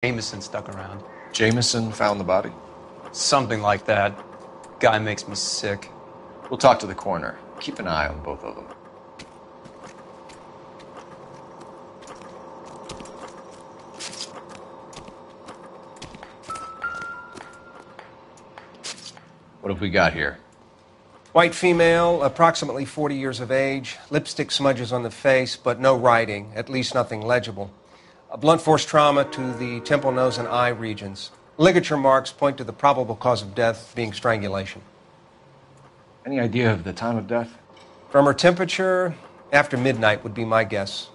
Jameson stuck around. Jameson found the body? Something like that. Guy makes me sick. We'll talk to the coroner. Keep an eye on both of them. What have we got here? White female, approximately 40 years of age, lipstick smudges on the face, but no writing, at least nothing legible. A blunt force trauma to the temple, nose, and eye regions. Ligature marks point to the probable cause of death being strangulation. Any idea of the time of death? From her temperature, after midnight would be my guess.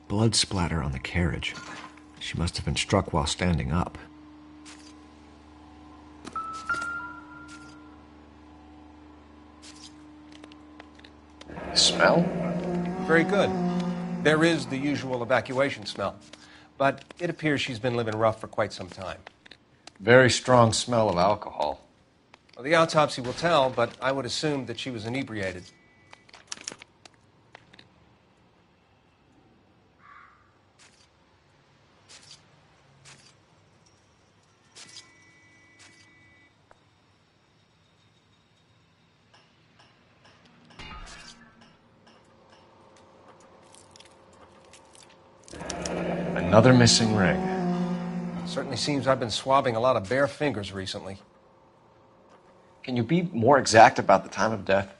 Blood splatter on the carriage. She must have been struck while standing up. Smell? Very good. There is the usual evacuation smell, but it appears she's been living rough for quite some time. Very strong smell of alcohol. Well, the autopsy will tell, but I would assume that she was inebriated. Another missing ring. Certainly seems I've been swabbing a lot of bare fingers recently. Can you be more exact about the time of death?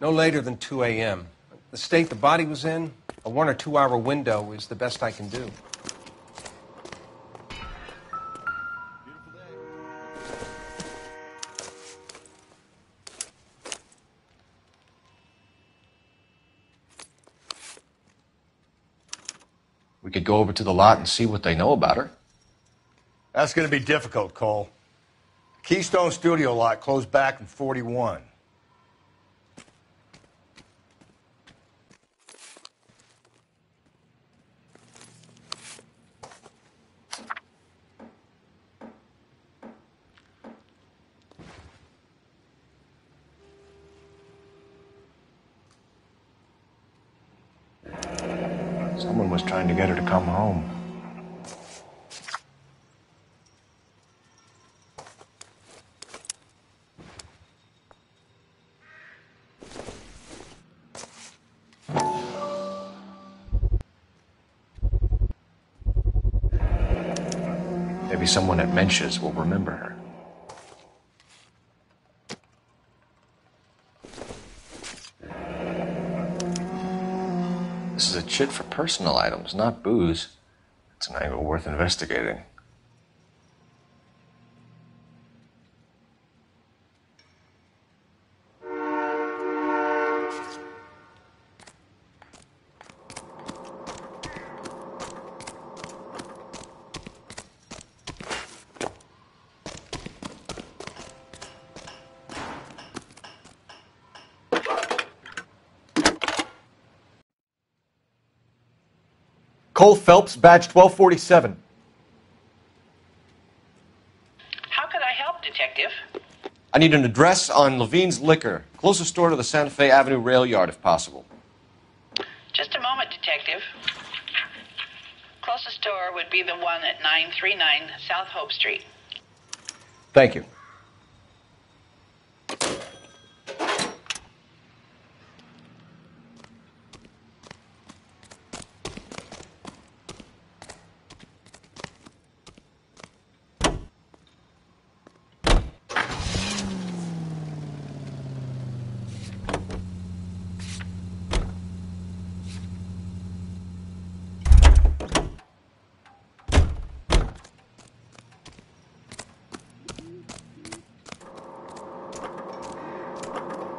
No later than 2 a.m. The state the body was in, a 1 or 2 hour window is the best I can do. We could go over to the lot and see what they know about her. That's going to be difficult, Cole. Keystone Studio lot closed back in 41. Someone was trying to get her to come home. Maybe someone at Mensch's will remember her. This is a chit for personal items, not booze. It's an angle worth investigating. Cole Phelps, badge 1247. How could I help, Detective? I need an address on Levine's Liquor. Closest store to the Santa Fe Avenue rail yard, if possible. Just a moment, Detective. Closest store would be the one at 939 South Hope Street. Thank you.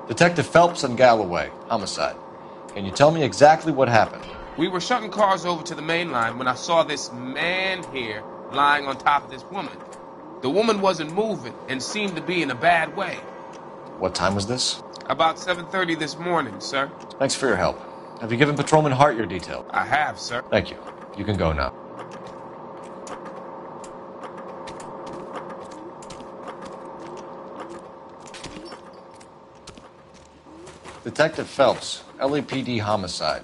Detective Phelps and Galloway, homicide. Can you tell me exactly what happened? We were shutting cars over to the main line when I saw this man here lying on top of this woman. The woman wasn't moving and seemed to be in a bad way. What time was this? About 7:30 this morning, sir. Thanks for your help. Have you given Patrolman Hart your detail? I have, sir. Thank you. You can go now. Detective Phelps, LAPD homicide.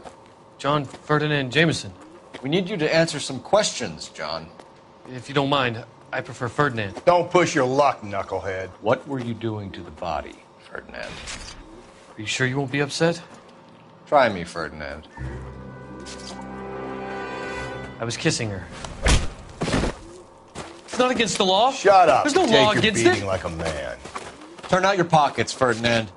John Ferdinand Jameson. We need you to answer some questions, John. If you don't mind, I prefer Ferdinand. Don't push your luck, knucklehead. What were you doing to the body, Ferdinand? Are you sure you won't be upset? Try me, Ferdinand. I was kissing her. It's not against the law. Shut up. There's no Take law your against beating it. like a man. Turn out your pockets, Ferdinand.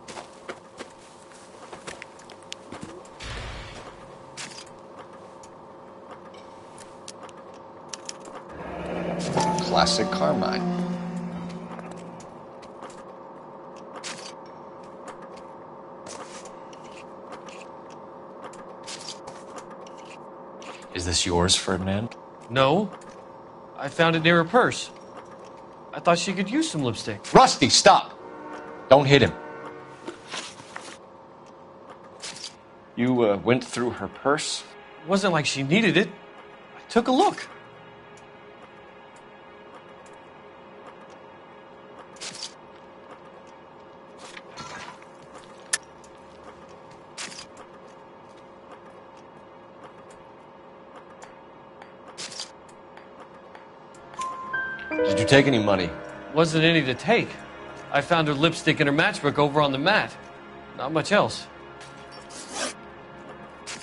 Classic Carmine. Is this yours, Ferdinand? No. I found it near her purse. I thought she could use some lipstick. Rusty, stop! Don't hit him. You went through her purse? It wasn't like she needed it. I took a look. Did you take any money? Wasn't any to take. I found her lipstick and her matchbook over on the mat. Not much else.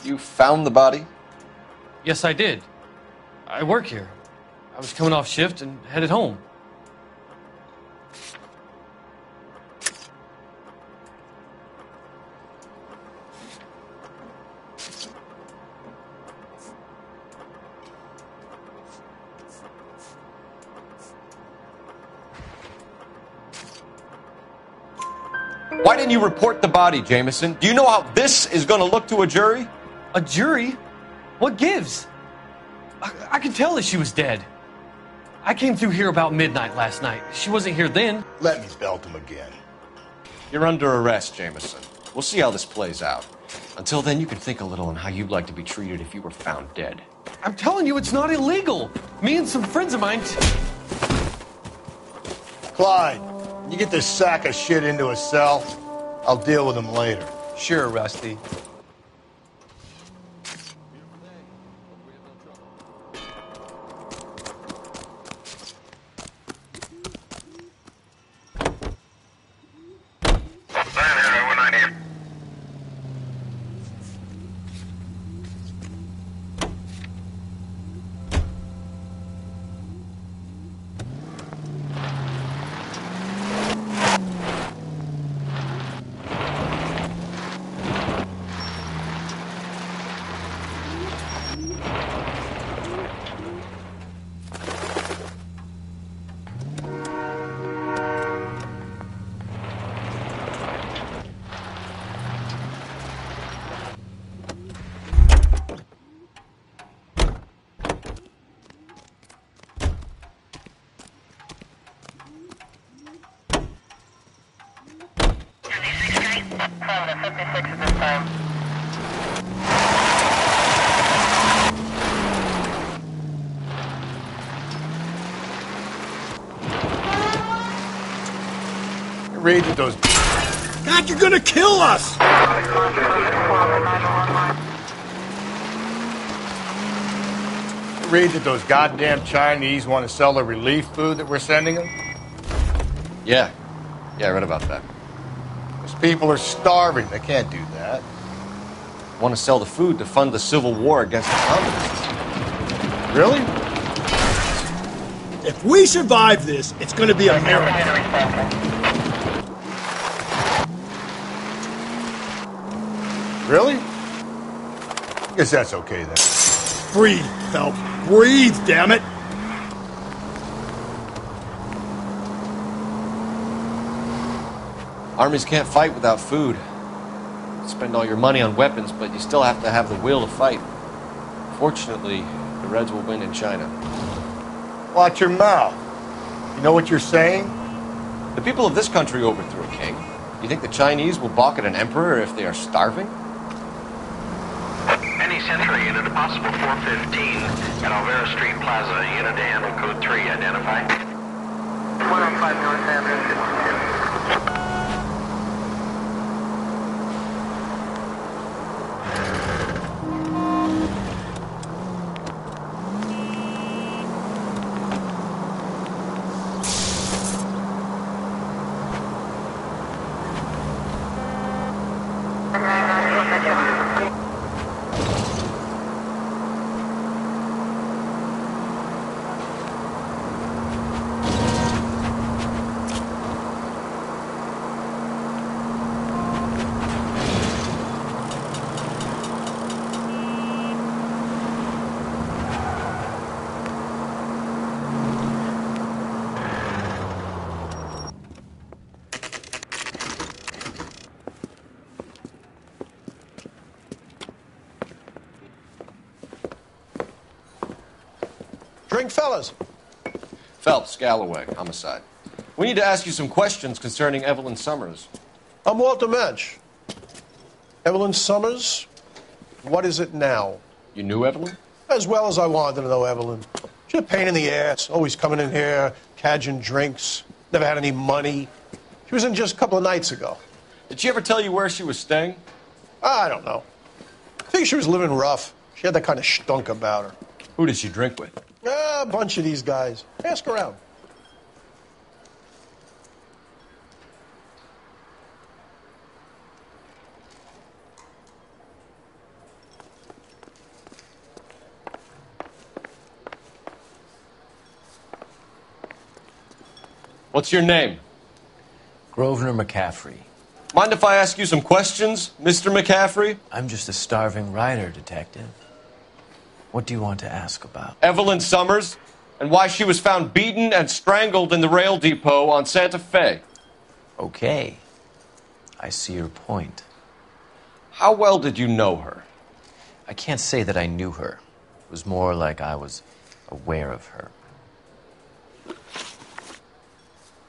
You found the body? Yes, I did. I work here. I was coming off shift and headed home. Why didn't you report the body, Jameson? Do you know how this is going to look to a jury? A jury? What gives? I could tell that she was dead. I came through here about midnight last night. She wasn't here then. Let me belt him again. You're under arrest, Jameson. We'll see how this plays out. Until then, you can think a little on how you'd like to be treated if you were found dead. I'm telling you, it's not illegal. Me and some friends of mine... Clyde, you get this sack of shit into a cell. I'll deal with him later. Sure, Rusty. Rage at those... God, you're gonna kill us! Read that those goddamn Chinese want to sell the relief food that we're sending them? Yeah, I read about that. Those people are starving. They can't do that. Want to sell the food to fund the civil war against the communists. Really? If we survive this, it's gonna be a miracle. Really? I guess that's okay then. Breathe, Phelps. Breathe, damn it! Armies can't fight without food. Spend all your money on weapons, but you still have to have the will to fight. Fortunately, the Reds will win in China. Watch your mouth. You know what you're saying? The people of this country overthrew a king. You think the Chinese will balk at an emperor if they are starving? Any Century unit, a possible 415 at Alvera Street Plaza. Unit to handle code 3, identify. 105 North Avenue, Drink, fellas. Phelps, Galloway, homicide. We need to ask you some questions concerning Evelyn Summers. I'm Walter Mensch. Evelyn Summers, what is it now? You knew Evelyn? As well as I wanted to know Evelyn. She's a pain in the ass, always coming in here, cadging drinks, never had any money. She was in just a couple of nights ago. Did she ever tell you where she was staying? I don't know. I think she was living rough. She had that kind of stunk about her. Who did she drink with? A bunch of these guys. Ask around. What's your name? Grosvenor McCaffrey. Mind if I ask you some questions, Mr. McCaffrey? I'm just a starving writer, Detective. What do you want to ask about? Evelyn Summers, and why she was found beaten and strangled in the rail depot on Santa Fe. Okay. I see your point. How well did you know her? I can't say that I knew her. It was more like I was aware of her.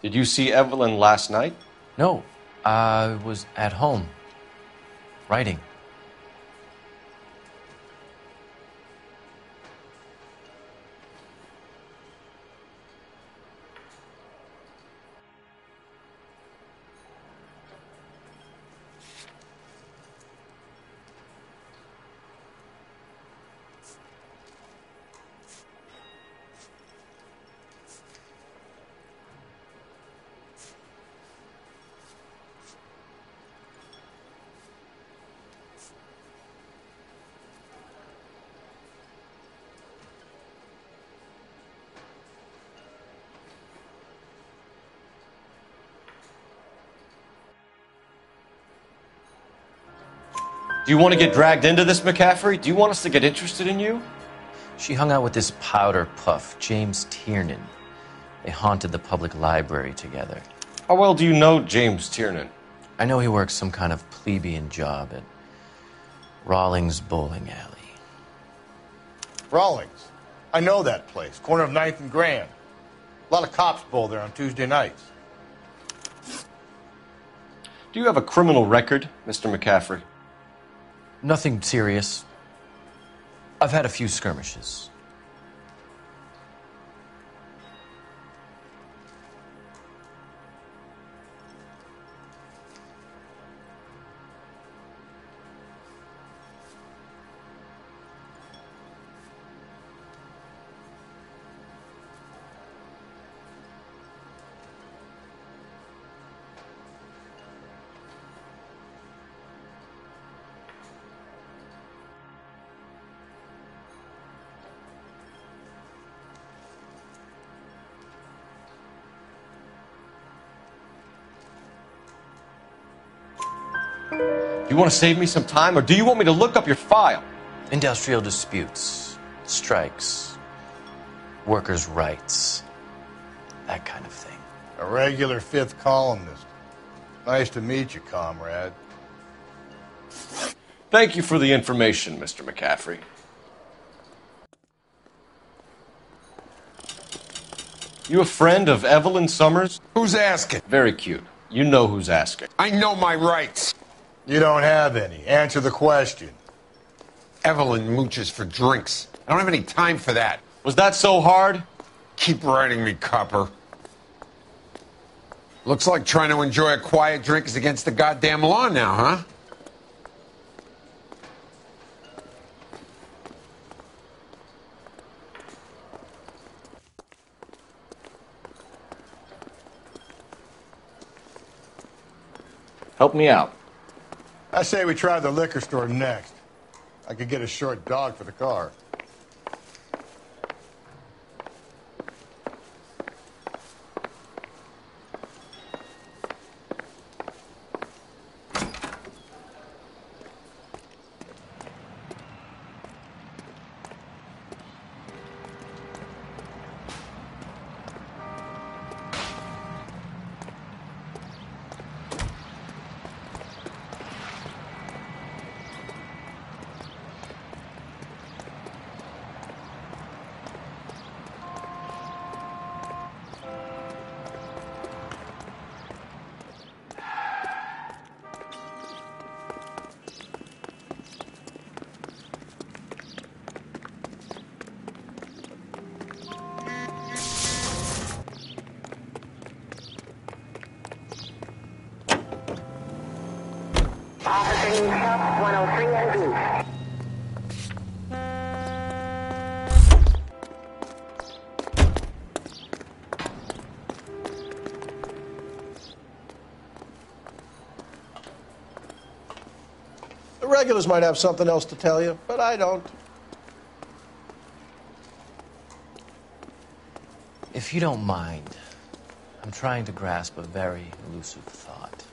Did you see Evelyn last night? No. I was at home. Writing. Do you want to get dragged into this, McCaffrey? Do you want us to get interested in you? She hung out with this powder puff, James Tiernan. They haunted the public library together. How well do you know James Tiernan? I know he works some kind of plebeian job at Rawlings Bowling Alley. Rawlings. I know that place. Corner of 9th and Grand. A lot of cops bowl there on Tuesday nights. Do you have a criminal record, Mr. McCaffrey? Nothing serious. I've had a few skirmishes. Do you want to save me some time, or do you want me to look up your file? Industrial disputes, strikes, workers' rights, that kind of thing. A regular fifth columnist. Nice to meet you, comrade. Thank you for the information, Mr. McCaffrey. You a friend of Evelyn Summers? Who's asking? Very cute. You know who's asking. I know my rights. You don't have any. Answer the question. Evelyn mooches for drinks. I don't have any time for that. Was that so hard? Keep writing me, copper. Looks like trying to enjoy a quiet drink is against the goddamn law now, huh? Help me out. I say we try the liquor store next. I could get a short dog for the car. Officer needs help, 103 and B. The regulars might have something else to tell you, but I don't. If you don't mind, I'm trying to grasp a very elusive thought.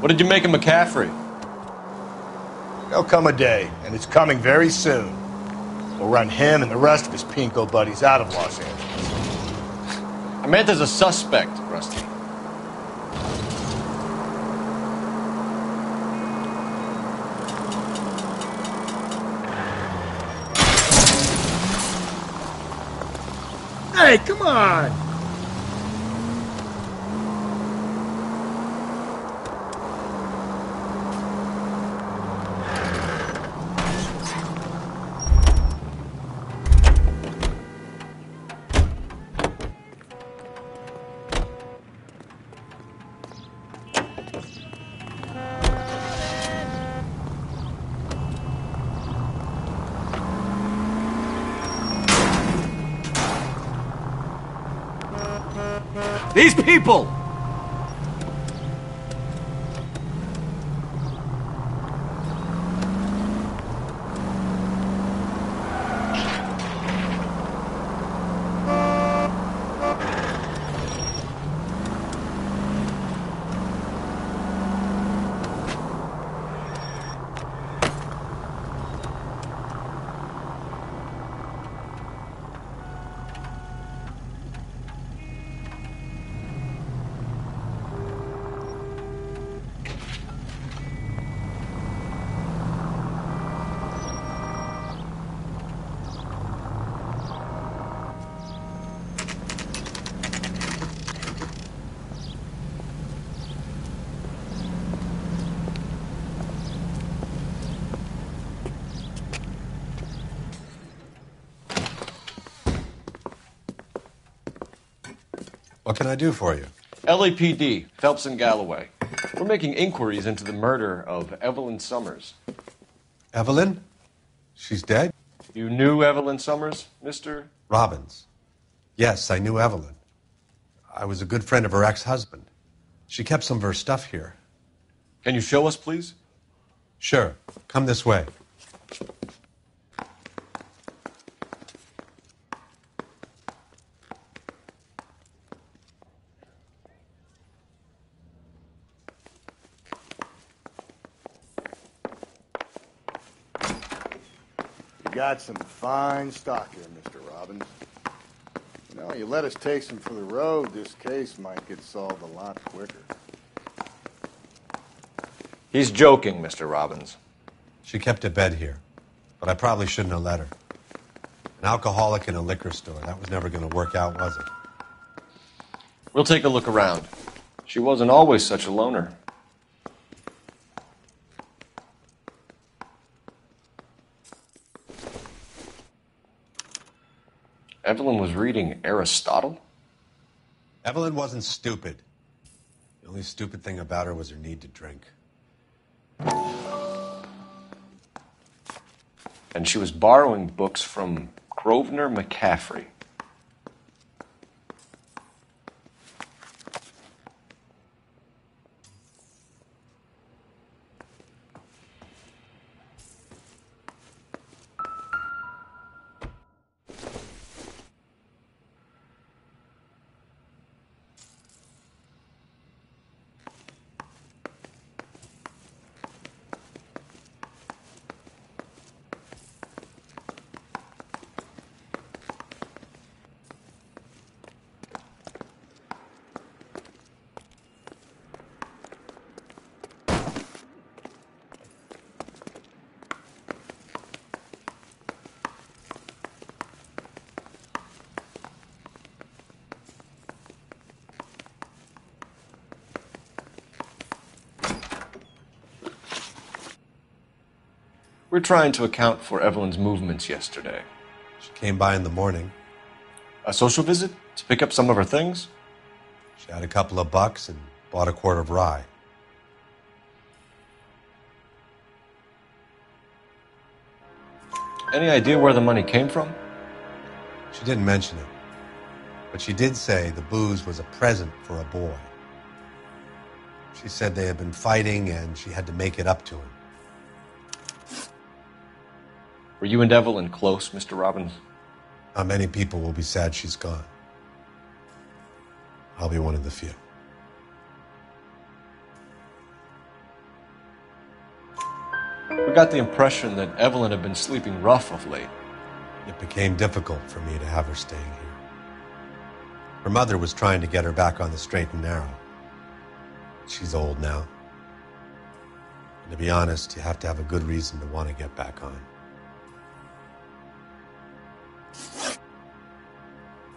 What did you make of McCaffrey? There'll come a day, and it's coming very soon. We'll run him and the rest of his pinko buddies out of Los Angeles. I meant as a suspect, Rusty. Hey, come on! These people! What can I do for you? LAPD, Phelps and Galloway. We're making inquiries into the murder of Evelyn Summers. Evelyn? She's dead? You knew Evelyn Summers, Mr. Robbins. Yes, I knew Evelyn. I was a good friend of her ex-husband. She kept some of her stuff here. Can you show us, please? Sure. Come this way. got some fine stock here, Mr. Robbins. You know, you let us take some for the road, this case might get solved a lot quicker. He's joking, Mr. Robbins. She kept a bed here, but I probably shouldn't have let her. An alcoholic in a liquor store, that was never going to work out, was it? We'll take a look around. She wasn't always such a loner. Evelyn was reading Aristotle? Evelyn wasn't stupid. The only stupid thing about her was her need to drink. And she was borrowing books from Grosvenor McCaffrey. We're trying to account for Evelyn's movements yesterday. She came by in the morning. A social visit? To pick up some of her things? She had a couple of bucks and bought a quart of rye. Any idea where the money came from? She didn't mention it, but she did say the booze was a present for a boy. She said they had been fighting and she had to make it up to him. Were you and Evelyn close, Mr. Robbins? Not many people will be sad she's gone. I'll be one of the few. We got the impression that Evelyn had been sleeping rough of late. It became difficult for me to have her staying here. Her mother was trying to get her back on the straight and narrow. She's old now. And to be honest, you have to have a good reason to want to get back on.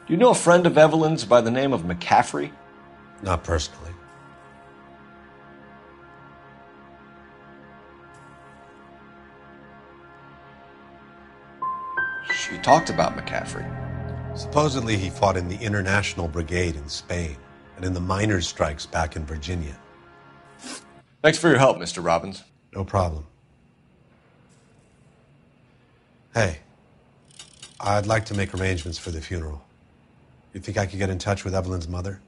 Do you know a friend of Evelyn's by the name of McCaffrey? Not personally. She talked about McCaffrey. Supposedly he fought in the International Brigade in Spain and in the miners' strikes back in Virginia. Thanks for your help, Mr. Robbins. No problem. Hey, I'd like to make arrangements for the funeral. You think I could get in touch with Evelyn's mother?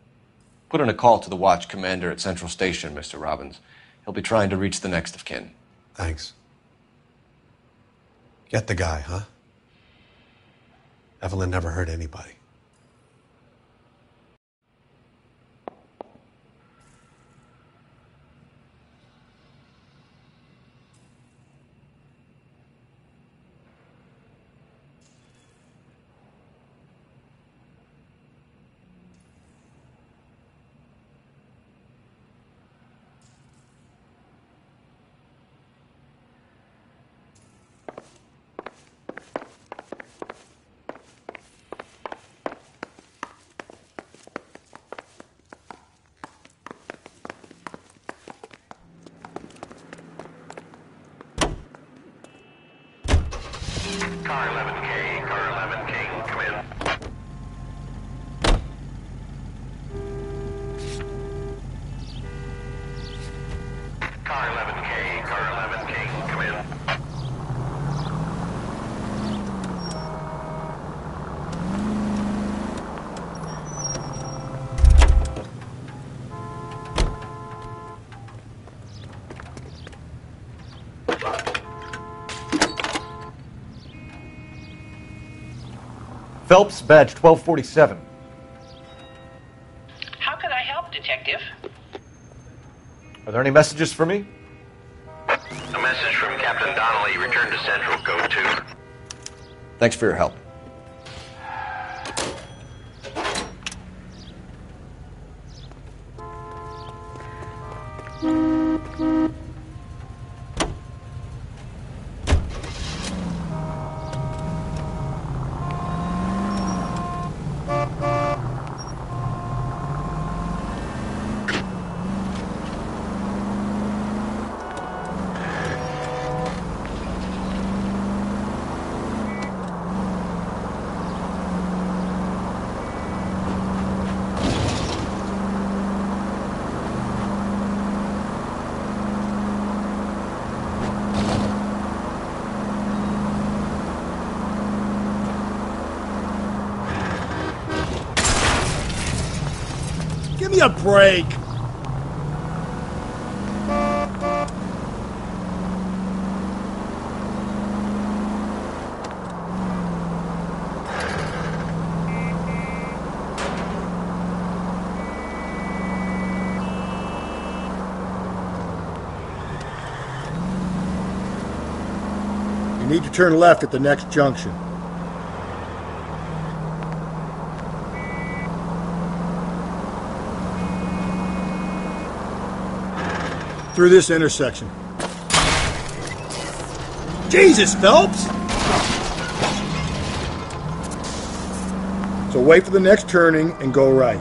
Put in a call to the watch commander at Central Station, Mr. Robbins. He'll be trying to reach the next of kin. Thanks. Get the guy, huh? Evelyn never hurt anybody. Car 11K, car 11K, come in. Car 11K, car 11K, come in. Phelps, badge 1247. How can I help, Detective? Are there any messages for me? A message from Captain Donnelly. Return to Central. Code 2. Thanks for your help. Give me a break. You need to turn left at the next junction. Through this intersection. Jesus, Phelps! So wait for the next turning and go right.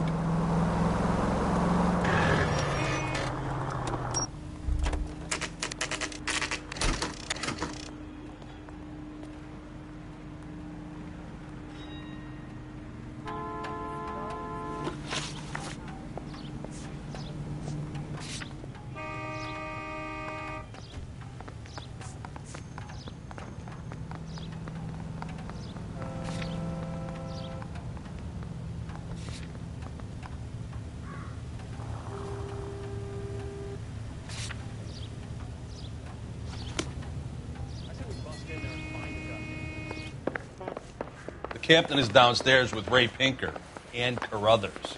The captain is downstairs with Ray Pinker and Carruthers.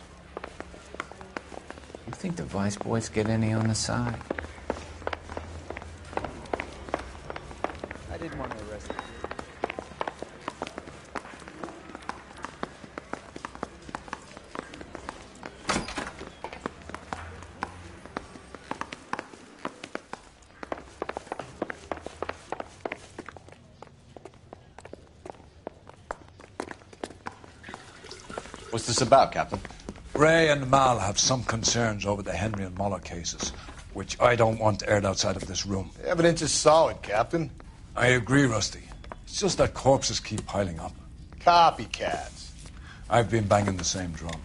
You think the vice boys get any on the side? I didn't want to arrest you. What's this about, Captain? Ray and Mal have some concerns over the Henry and Muller cases, which I don't want aired outside of this room. The evidence is solid, Captain. I agree, Rusty. It's just that corpses keep piling up. Copycats. I've been banging the same drum.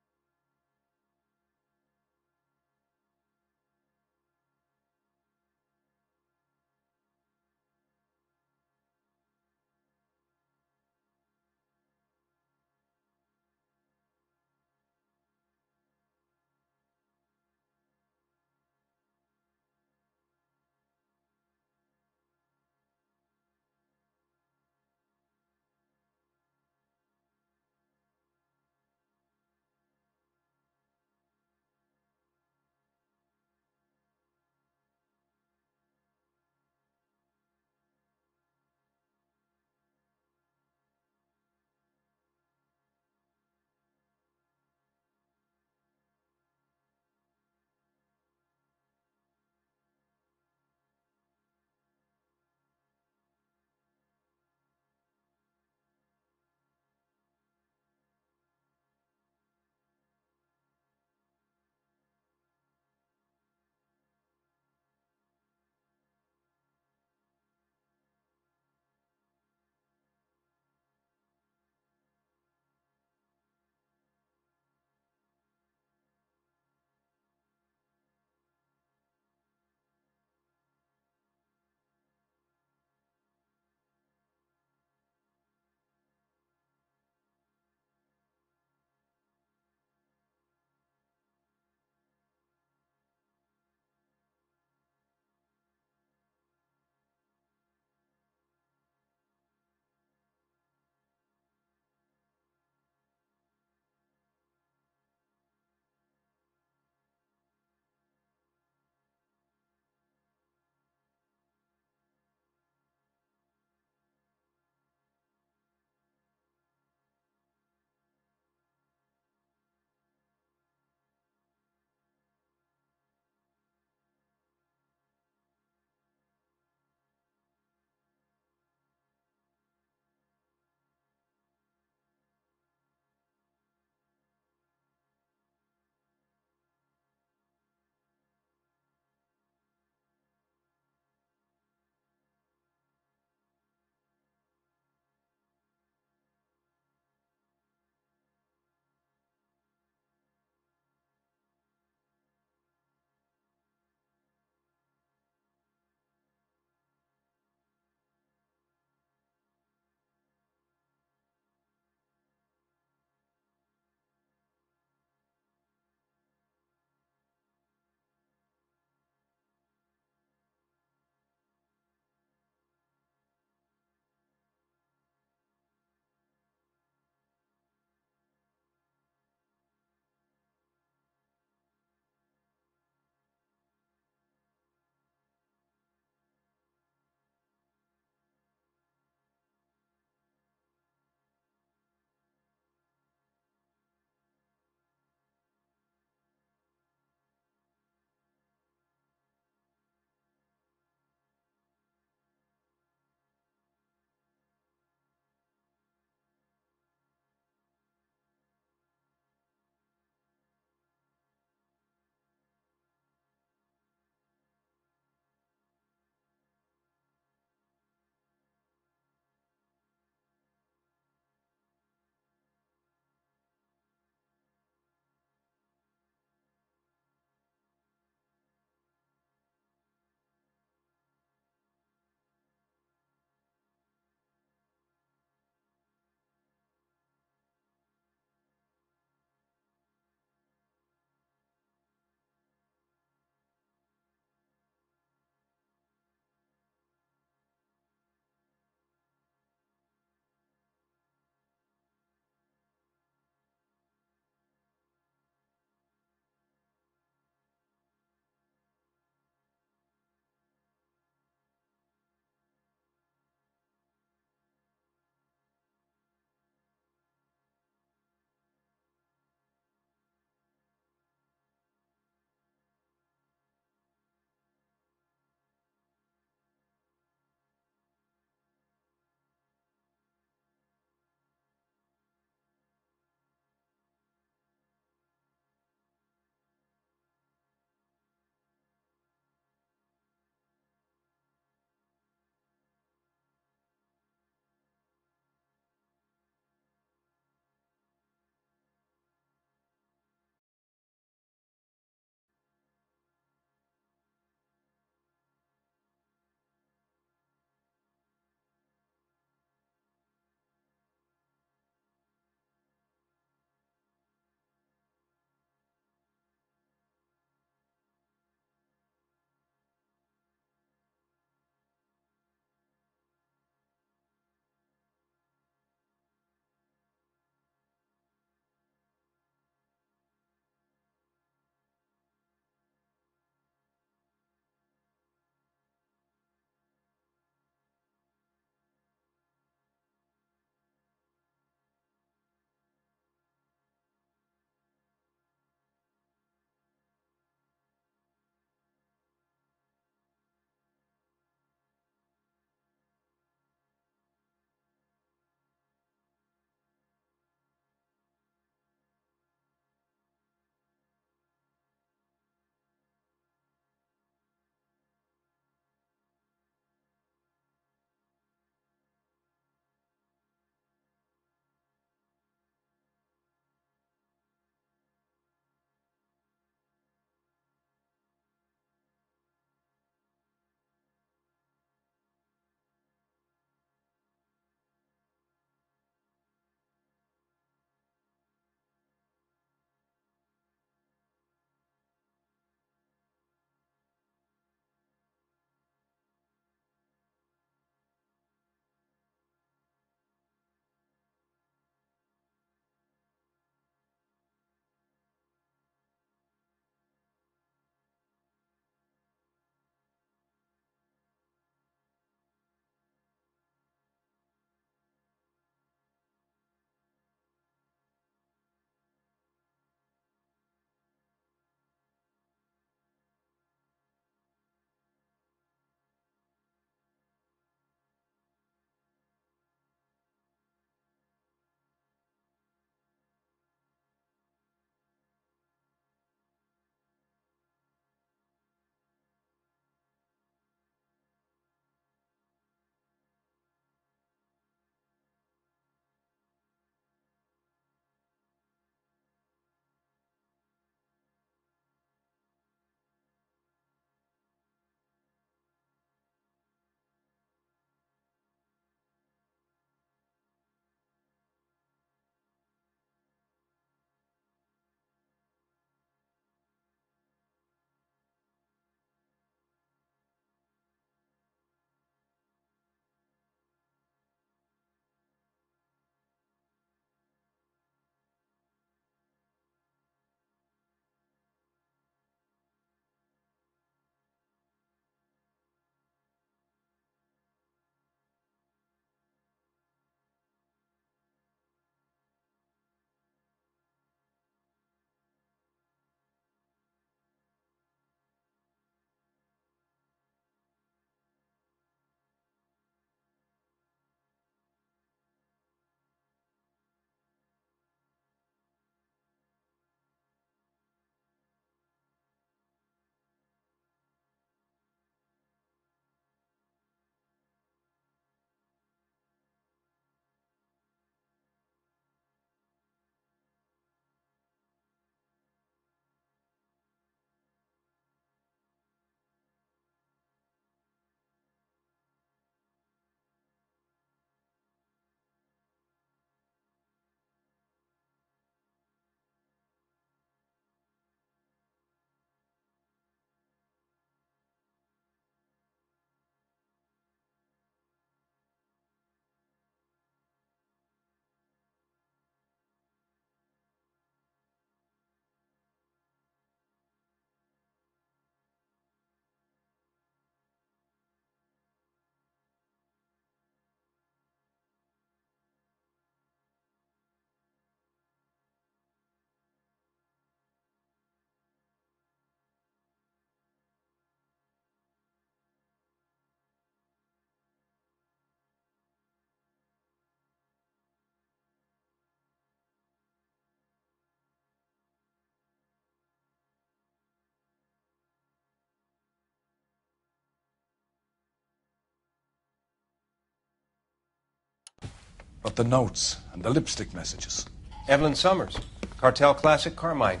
But the notes and the lipstick messages. Evelyn Summers, Cartel Classic Carmine.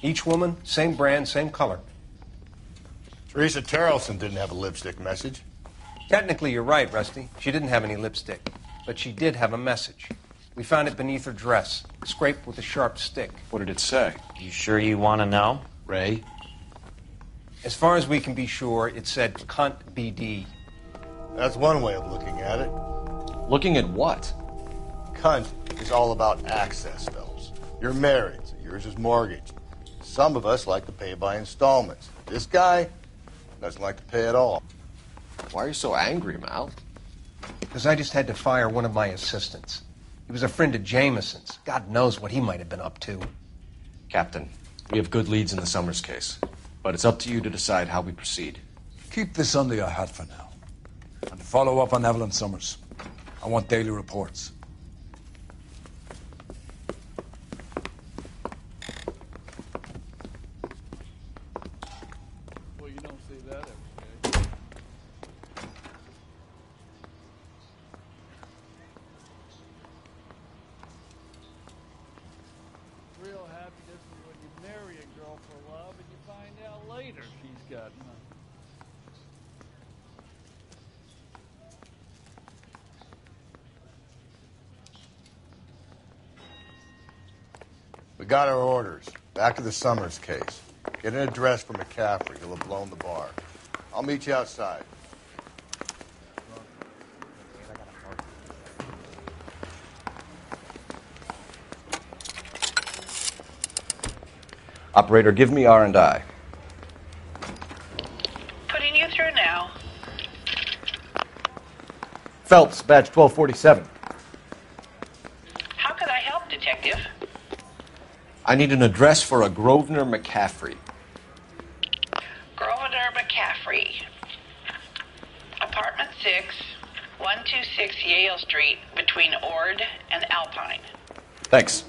Each woman, same brand, same color. Teresa Terrelson didn't have a lipstick message. Technically, you're right, Rusty. She didn't have any lipstick. But she did have a message. We found it beneath her dress, scraped with a sharp stick. What did it say? You sure you want to know? Ray? As far as we can be sure, it said cunt BD. That's one way of looking at it. Looking at what? Cunt is all about access, fellas. You're married, so yours is mortgaged. Some of us like to pay by installments. This guy doesn't like to pay at all. Why are you so angry, Mal? Because I just had to fire one of my assistants. He was a friend of Jameson's. God knows what he might have been up to. Captain, we have good leads in the Summers case, but it's up to you to decide how we proceed. Keep this under your hat for now. And follow up on Evelyn Summers. I want daily reports. Well, you don't see that every day. Real happiness is when you marry a girl for love and you find out later she's got money. We got our orders. Back to the Summers case. Get an address for McCaffrey. He'll have blown the bar. I'll meet you outside. Operator, give me R&I. Putting you through now. Phelps, badge 1247. How could I help, Detective? I need an address for a Grosvenor McCaffrey. Grosvenor McCaffrey. Apartment 6, 126 Yale Street, between Ord and Alpine. Thanks.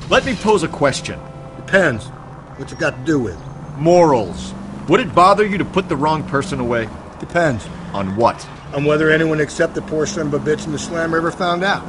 Let me pose a question. Depends. What's it got to do with? Morals. Would it bother you to put the wrong person away? Depends. On what? On whether anyone except the poor son of a bitch in the slammer ever found out.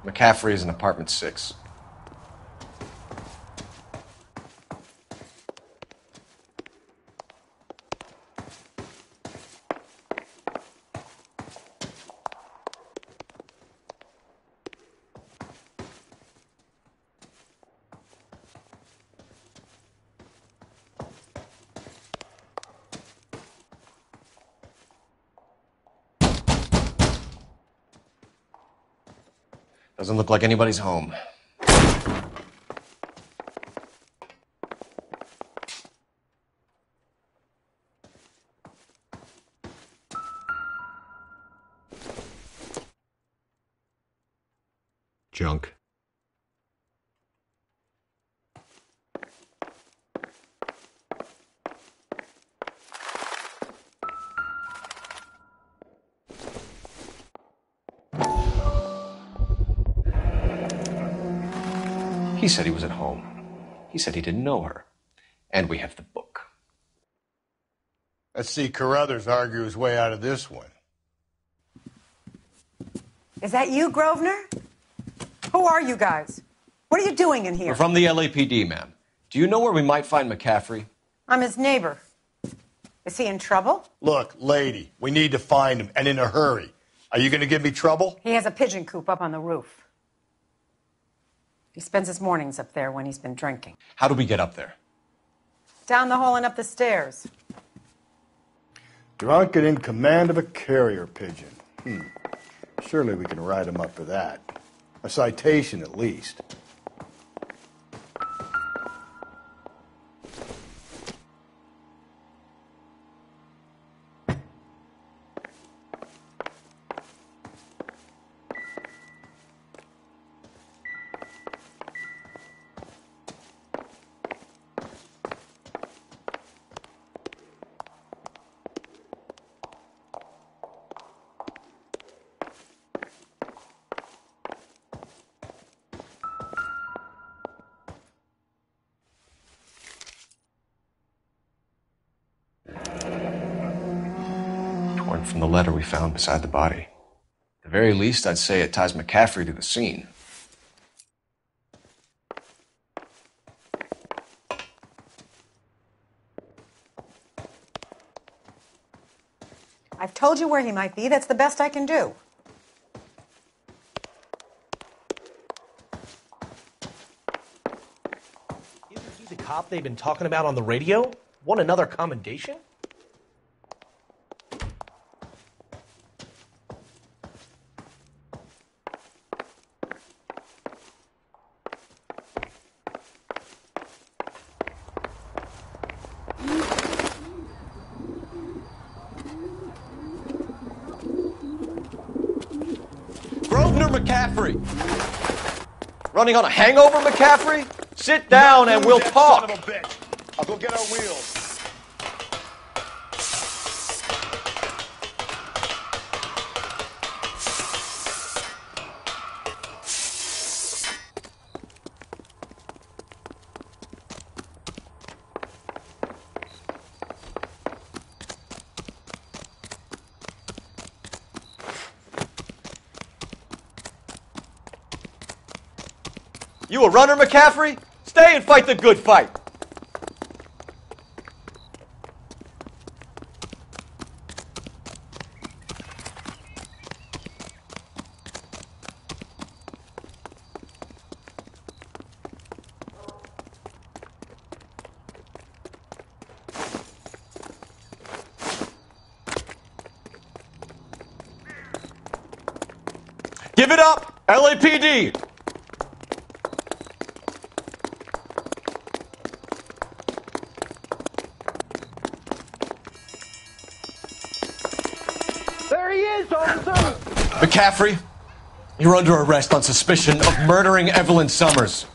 McCaffrey is in apartment 6. Doesn't look like anybody's home. Junk. He said he was at home. He said he didn't know her. And we have the book. Let's see Carruthers argue his way out of this one. Is that you, Grosvenor? Who are you guys? What are you doing in here? We're from the LAPD, ma'am. Do you know where we might find McCaffrey? I'm his neighbor. Is he in trouble? Look, lady, we need to find him, and in a hurry. Are you going to give me trouble? He has a pigeon coop up on the roof. He spends his mornings up there when he's been drinking. How do we get up there? Down the hall and up the stairs. Drunk and in command of a carrier pigeon. Surely we can write him up for that. A citation, at least. Torn from the letter we found beside the body. At the very least, I'd say it ties McCaffrey to the scene. I've told you where he might be. That's the best I can do. Isn't he the cop they've been talking about on the radio? Want another commendation? Grosvenor McCaffrey! Running on a hangover, McCaffrey? Sit down and we'll talk. Son of a bitch. I'll go get our wheels. You a runner, McCaffrey? Stay and fight the good fight. Give it up, LAPD! There he is, officer! McCaffrey, you're under arrest on suspicion of murdering Evelyn Summers.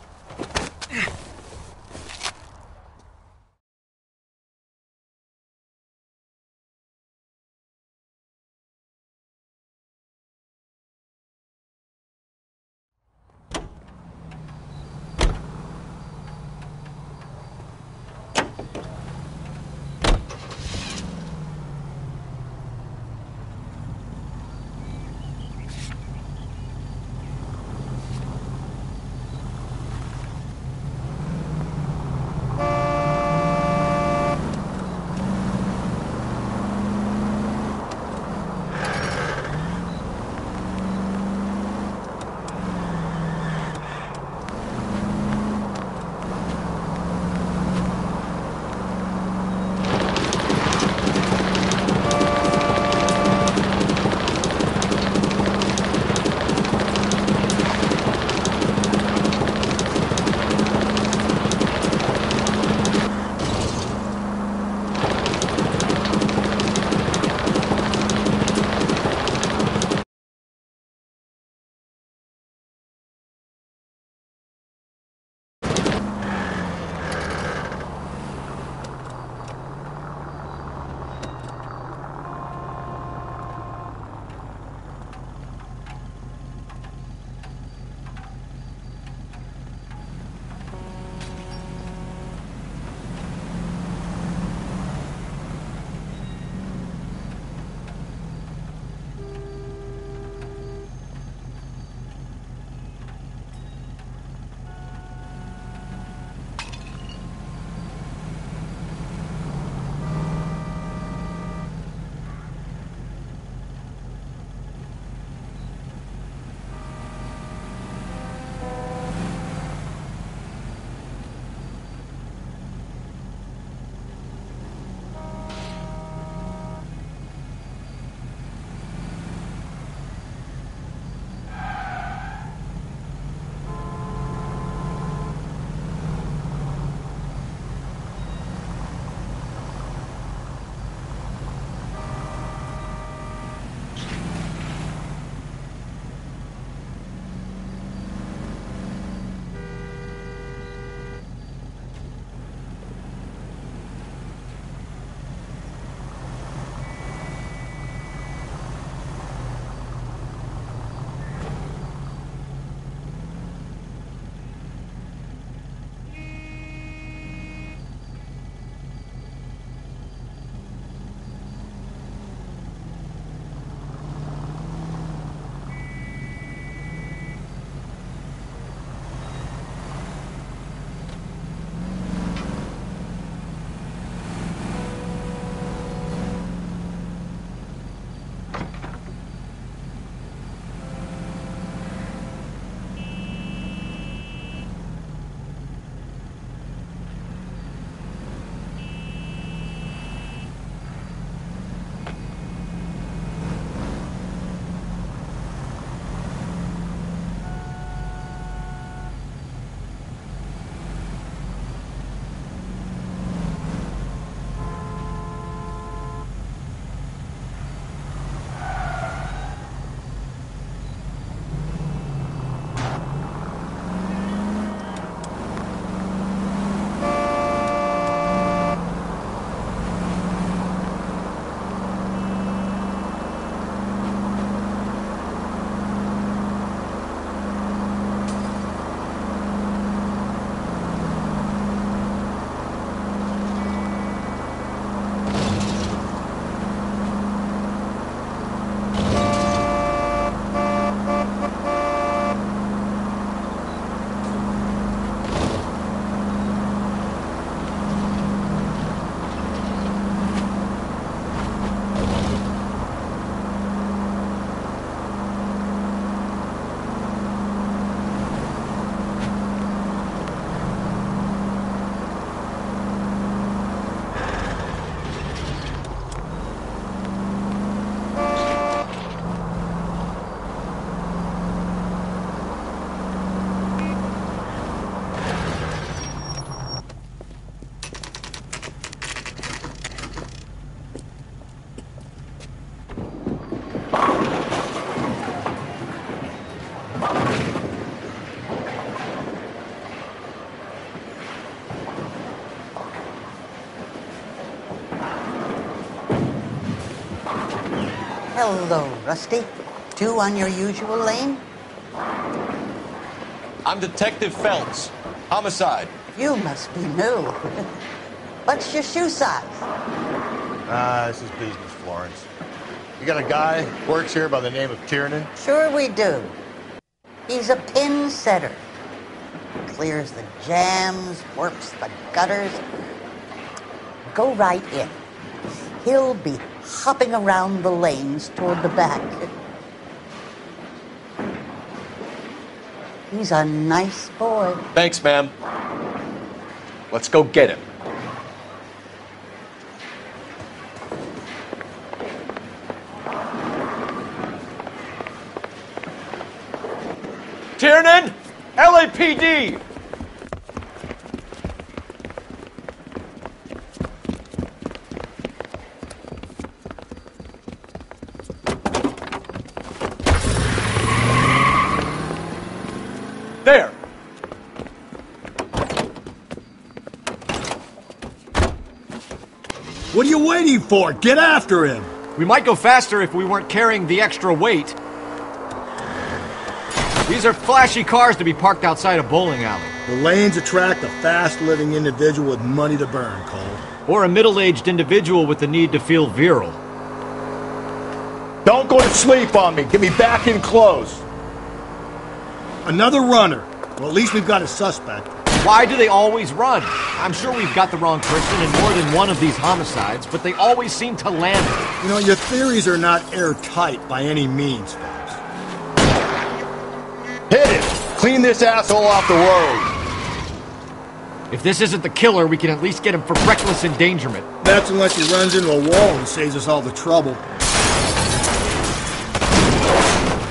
Hello, Rusty. Two on your usual lane? I'm Detective Phelps. Homicide. You must be new. What's your shoe size? This is business, Florence. You got a guy who works here by the name of Tiernan? Sure we do. He's a pin setter. Clears the jams, works the gutters. Go right in. He'll be hopping around the lanes toward the back. He's a nice boy. Thanks, ma'am. Let's go get him. Tiernan! LAPD! There! What are you waiting for? Get after him! We might go faster if we weren't carrying the extra weight. These are flashy cars to be parked outside a bowling alley. The lanes attract a fast-living individual with money to burn, Cole. Or a middle-aged individual with the need to feel virile. Don't go to sleep on me. Get me back in close. Another runner. Well, at least we've got a suspect. Why do they always run? I'm sure we've got the wrong person in more than one of these homicides, but they always seem to land it. You know, your theories are not airtight by any means, Phelps. Hit it! Clean this asshole off the road. If this isn't the killer, we can at least get him for reckless endangerment. That's unless he runs into a wall and saves us all the trouble.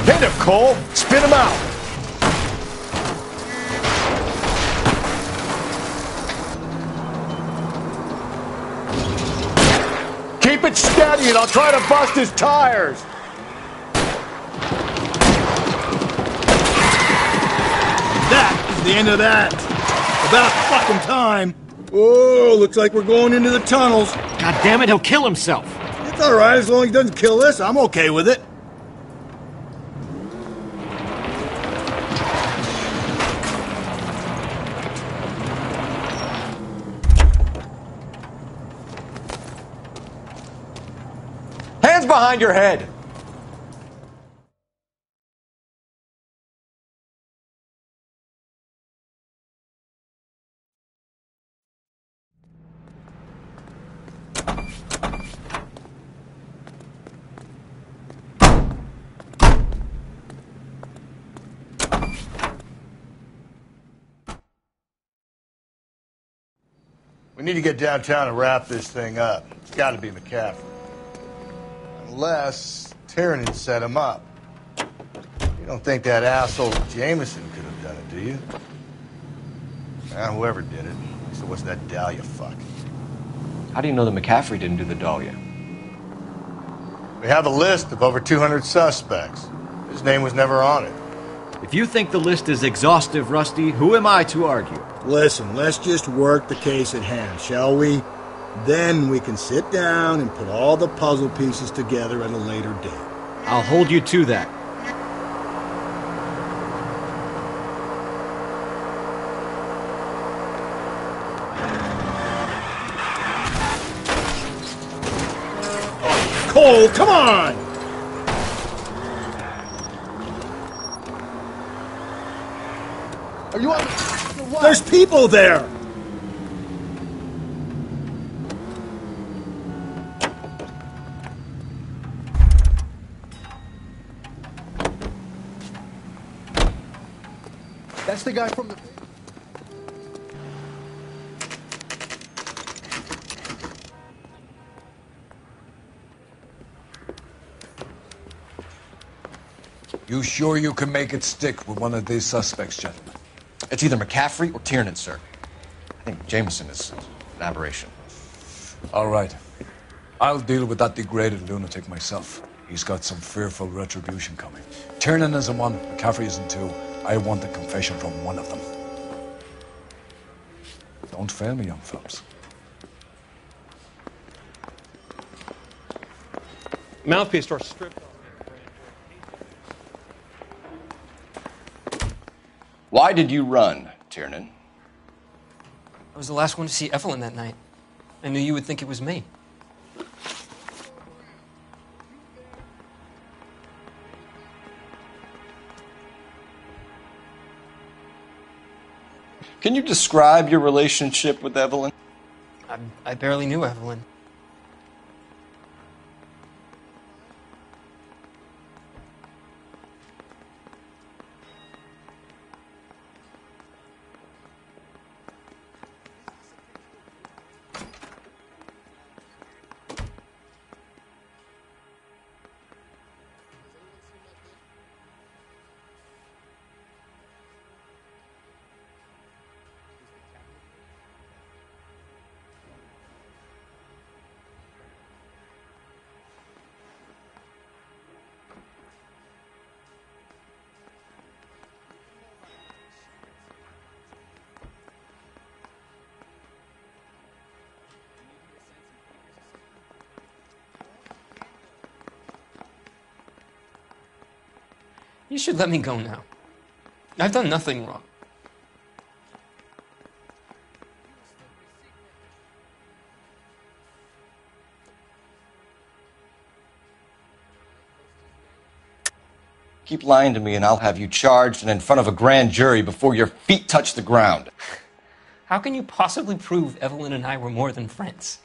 Hit him, Cole! Spin him out! Keep it steady and I'll try to bust his tires! That is the end of that. About fucking time. Oh, looks like we're going into the tunnels. God damn it, he'll kill himself. It's all right, as long as he doesn't kill us, I'm okay with it. Hands behind your head! We need to get downtown and wrap this thing up. It's got to be McCaffrey. Unless Tiernan set him up. You don't think that asshole Jameson could have done it, do you? Whoever did it. So what's that Dahlia fuck? How do you know that McCaffrey didn't do the Dahlia? We have a list of over 200 suspects. His name was never on it. If you think the list is exhaustive, Rusty, who am I to argue? Listen, let's just work the case at hand, shall we? Then we can sit down and put all the puzzle pieces together at a later date. I'll hold you to that. Cole, come on! Are you on? There's people there! That's the guy from the... You sure you can make it stick with one of these suspects, gentlemen? It's either McCaffrey or Tiernan, sir. I think Jameson is an aberration. All right. I'll deal with that degraded lunatic myself. He's got some fearful retribution coming. Tiernan isn't one, McCaffrey isn't two. I want a confession from one of them. Don't fail me, young Phelps. Mouthpiece store stripped off. Why did you run, Tiernan? I was the last one to see Evelyn that night. I knew you would think it was me. Can you describe your relationship with Evelyn? I barely knew Evelyn. You should let me go now. I've done nothing wrong. Keep lying to me and I'll have you charged and in front of a grand jury before your feet touch the ground. How can you possibly prove Evelyn and I were more than friends?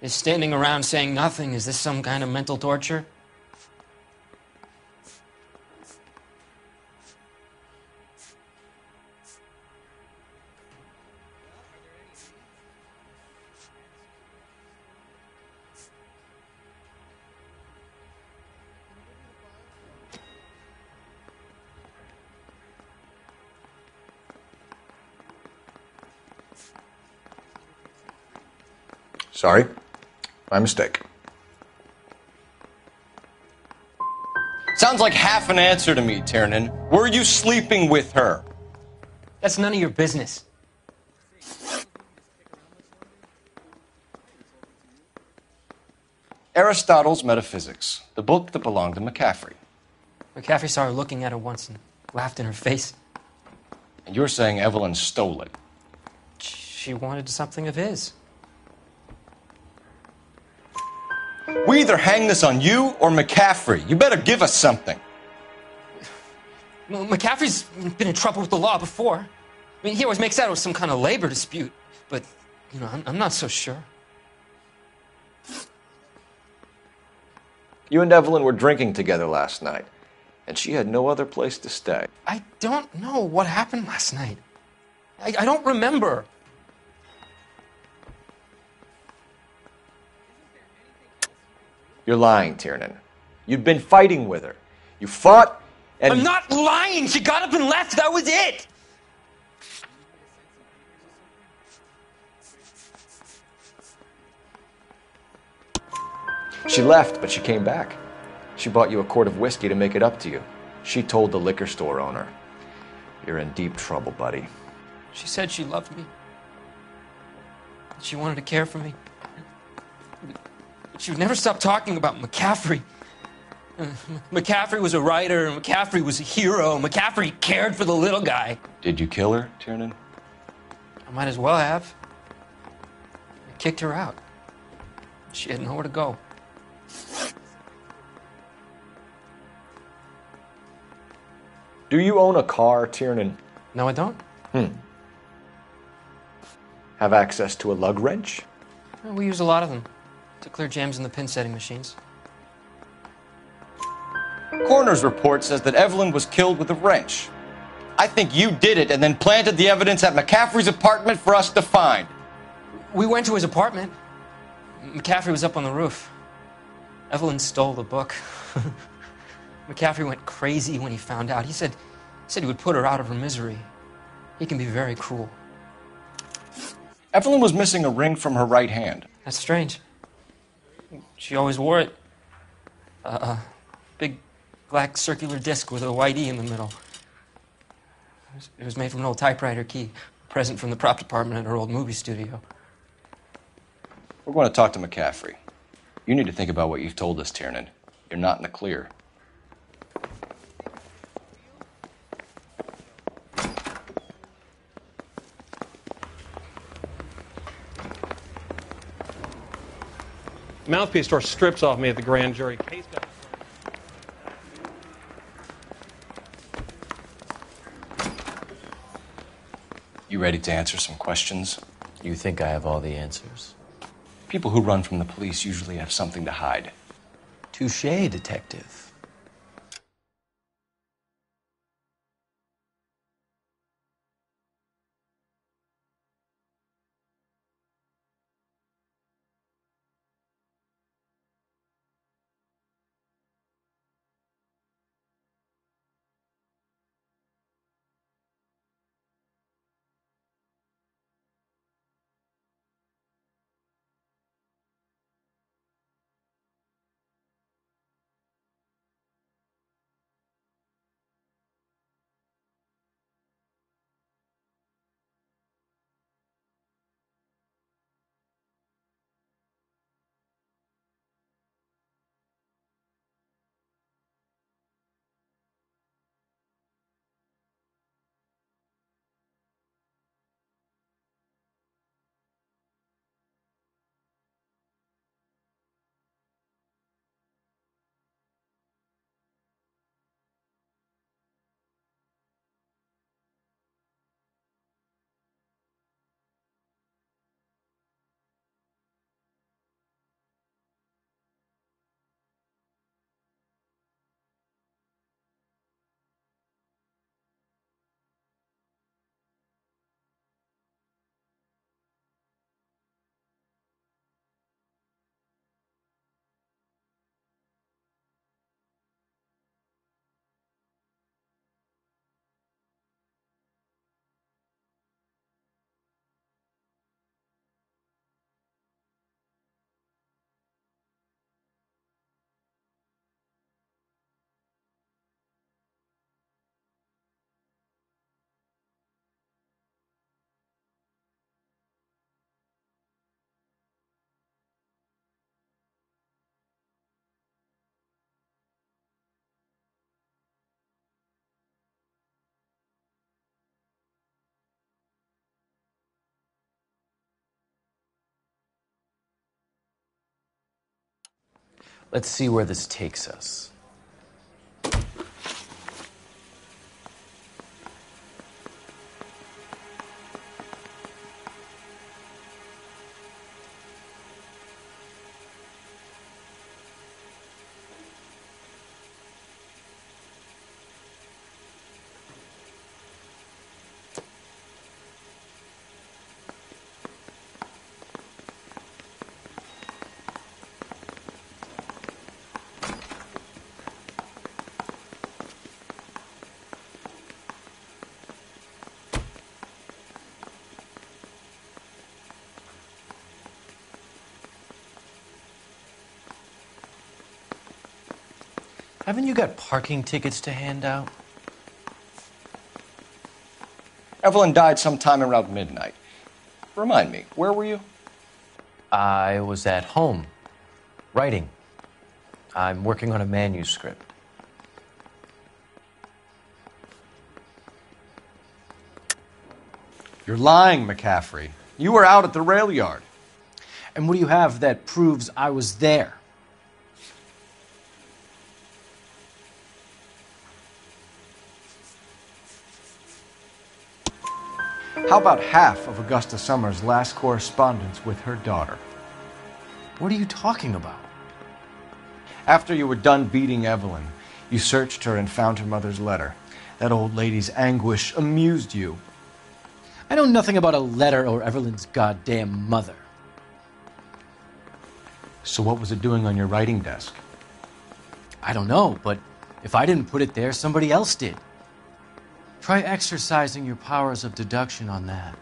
Is standing around saying nothing, is this some kind of mental torture? Sorry. My mistake. Sounds like half an answer to me, Tiernan. Were you sleeping with her? That's none of your business. Aristotle's Metaphysics, the book that belonged to McCaffrey. McCaffrey saw her looking at her once and laughed in her face. And you're saying Evelyn stole it? She wanted something of his. We either hang this on you or McCaffrey. You better give us something. Well, McCaffrey's been in trouble with the law before. I mean, he always makes out it was some kind of labor dispute. But, you know, I'm not so sure. You and Evelyn were drinking together last night, and she had no other place to stay. I don't know what happened last night. I don't remember. You're lying, Tiernan. You'd been fighting with her. You fought, and... I'm not lying! She got up and left! That was it! She left, but she came back. She bought you a quart of whiskey to make it up to you. She told the liquor store owner. You're in deep trouble, buddy. She said she loved me. She wanted to care for me. She would never stop talking about McCaffrey. McCaffrey was a writer, and McCaffrey was a hero. McCaffrey cared for the little guy. Did you kill her, Tiernan? I might as well have. I kicked her out. She had nowhere to go. Do you own a car, Tiernan? No, I don't. Have access to a lug wrench? We use a lot of them. to clear jams in the pin setting machines. Coroner's report says that Evelyn was killed with a wrench. I think you did it and then planted the evidence at McCaffrey's apartment for us to find. We went to his apartment. McCaffrey was up on the roof. Evelyn stole the book. McCaffrey went crazy when he found out. He said he would put her out of her misery. He can be very cruel. Evelyn was missing a ring from her right hand. That's strange. She always wore it. Big black circular disc with a white E in the middle. It was made from an old typewriter key, a present from the prop department at her old movie studio. We're going to talk to McCaffrey. You need to think about what you've told us, Tiernan. You're not in the clear. Mouthpiece tore strips off me at the grand jury. Case got... You ready to answer some questions? You think I have all the answers? People who run from the police usually have something to hide. Touché, detective. Let's see where this takes us. Haven't you got parking tickets to hand out? Evelyn died sometime around midnight. Remind me, where were you? I was at home, writing. I'm working on a manuscript. You're lying, McCaffrey. You were out at the rail yard. And what do you have that proves I was there? How about half of Augusta Summers' last correspondence with her daughter? What are you talking about? After you were done beating Evelyn, you searched her and found her mother's letter. That old lady's anguish amused you. I know nothing about a letter or Evelyn's goddamn mother. So what was it doing on your writing desk? I don't know, but if I didn't put it there, somebody else did. Try exercising your powers of deduction on that.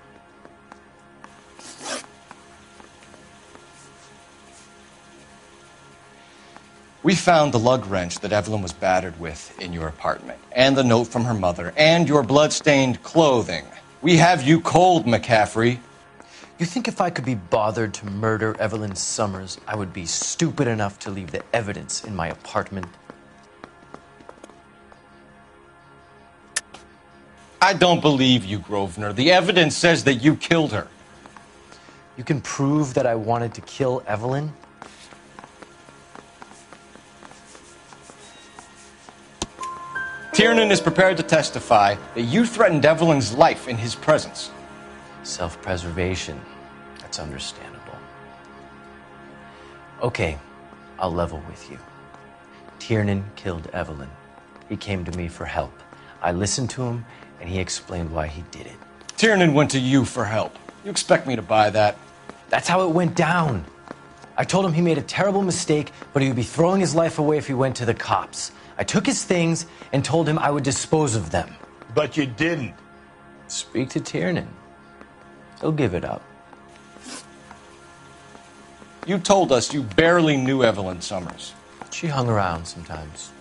We found the lug wrench that Evelyn was battered with in your apartment, and the note from her mother, and your blood-stained clothing. We have you cold, McCaffrey. You think if I could be bothered to murder Evelyn Summers, I would be stupid enough to leave the evidence in my apartment? I don't believe you, Grosvenor. The evidence says that you killed her. You can prove that I wanted to kill Evelyn? Tiernan is prepared to testify that you threatened Evelyn's life in his presence. Self-preservation. That's understandable. Okay, I'll level with you. Tiernan killed Evelyn. He came to me for help. I listened to him, and he explained why he did it. Tiernan went to you for help. You expect me to buy that? That's how it went down. I told him he made a terrible mistake, but he would be throwing his life away if he went to the cops. I took his things and told him I would dispose of them. But you didn't. Speak to Tiernan. He'll give it up. You told us you barely knew Evelyn Summers. She hung around sometimes.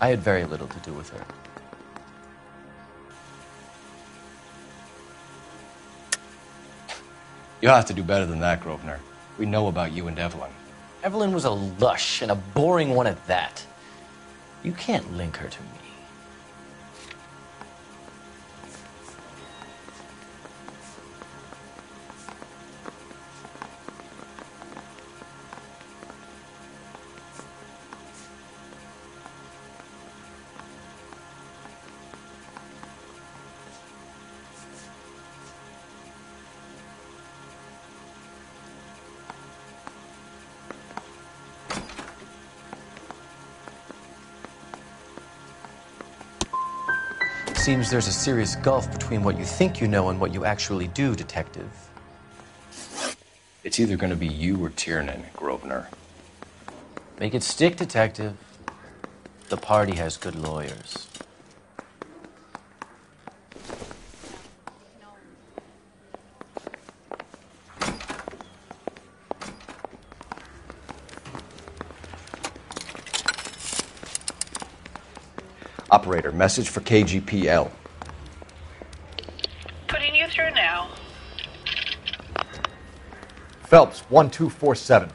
I had very little to do with her. You'll have to do better than that, Grosvenor. We know about you and Evelyn. Evelyn was a lush, and a boring one at that. You can't link her to me. Seems there's a serious gulf between what you think you know and what you actually do, Detective. It's either going to be you or Tiernan, Grosvenor. Make it stick, Detective. The party has good lawyers. Operator, message for KGPL. Putting you through now. Phelps, 1247.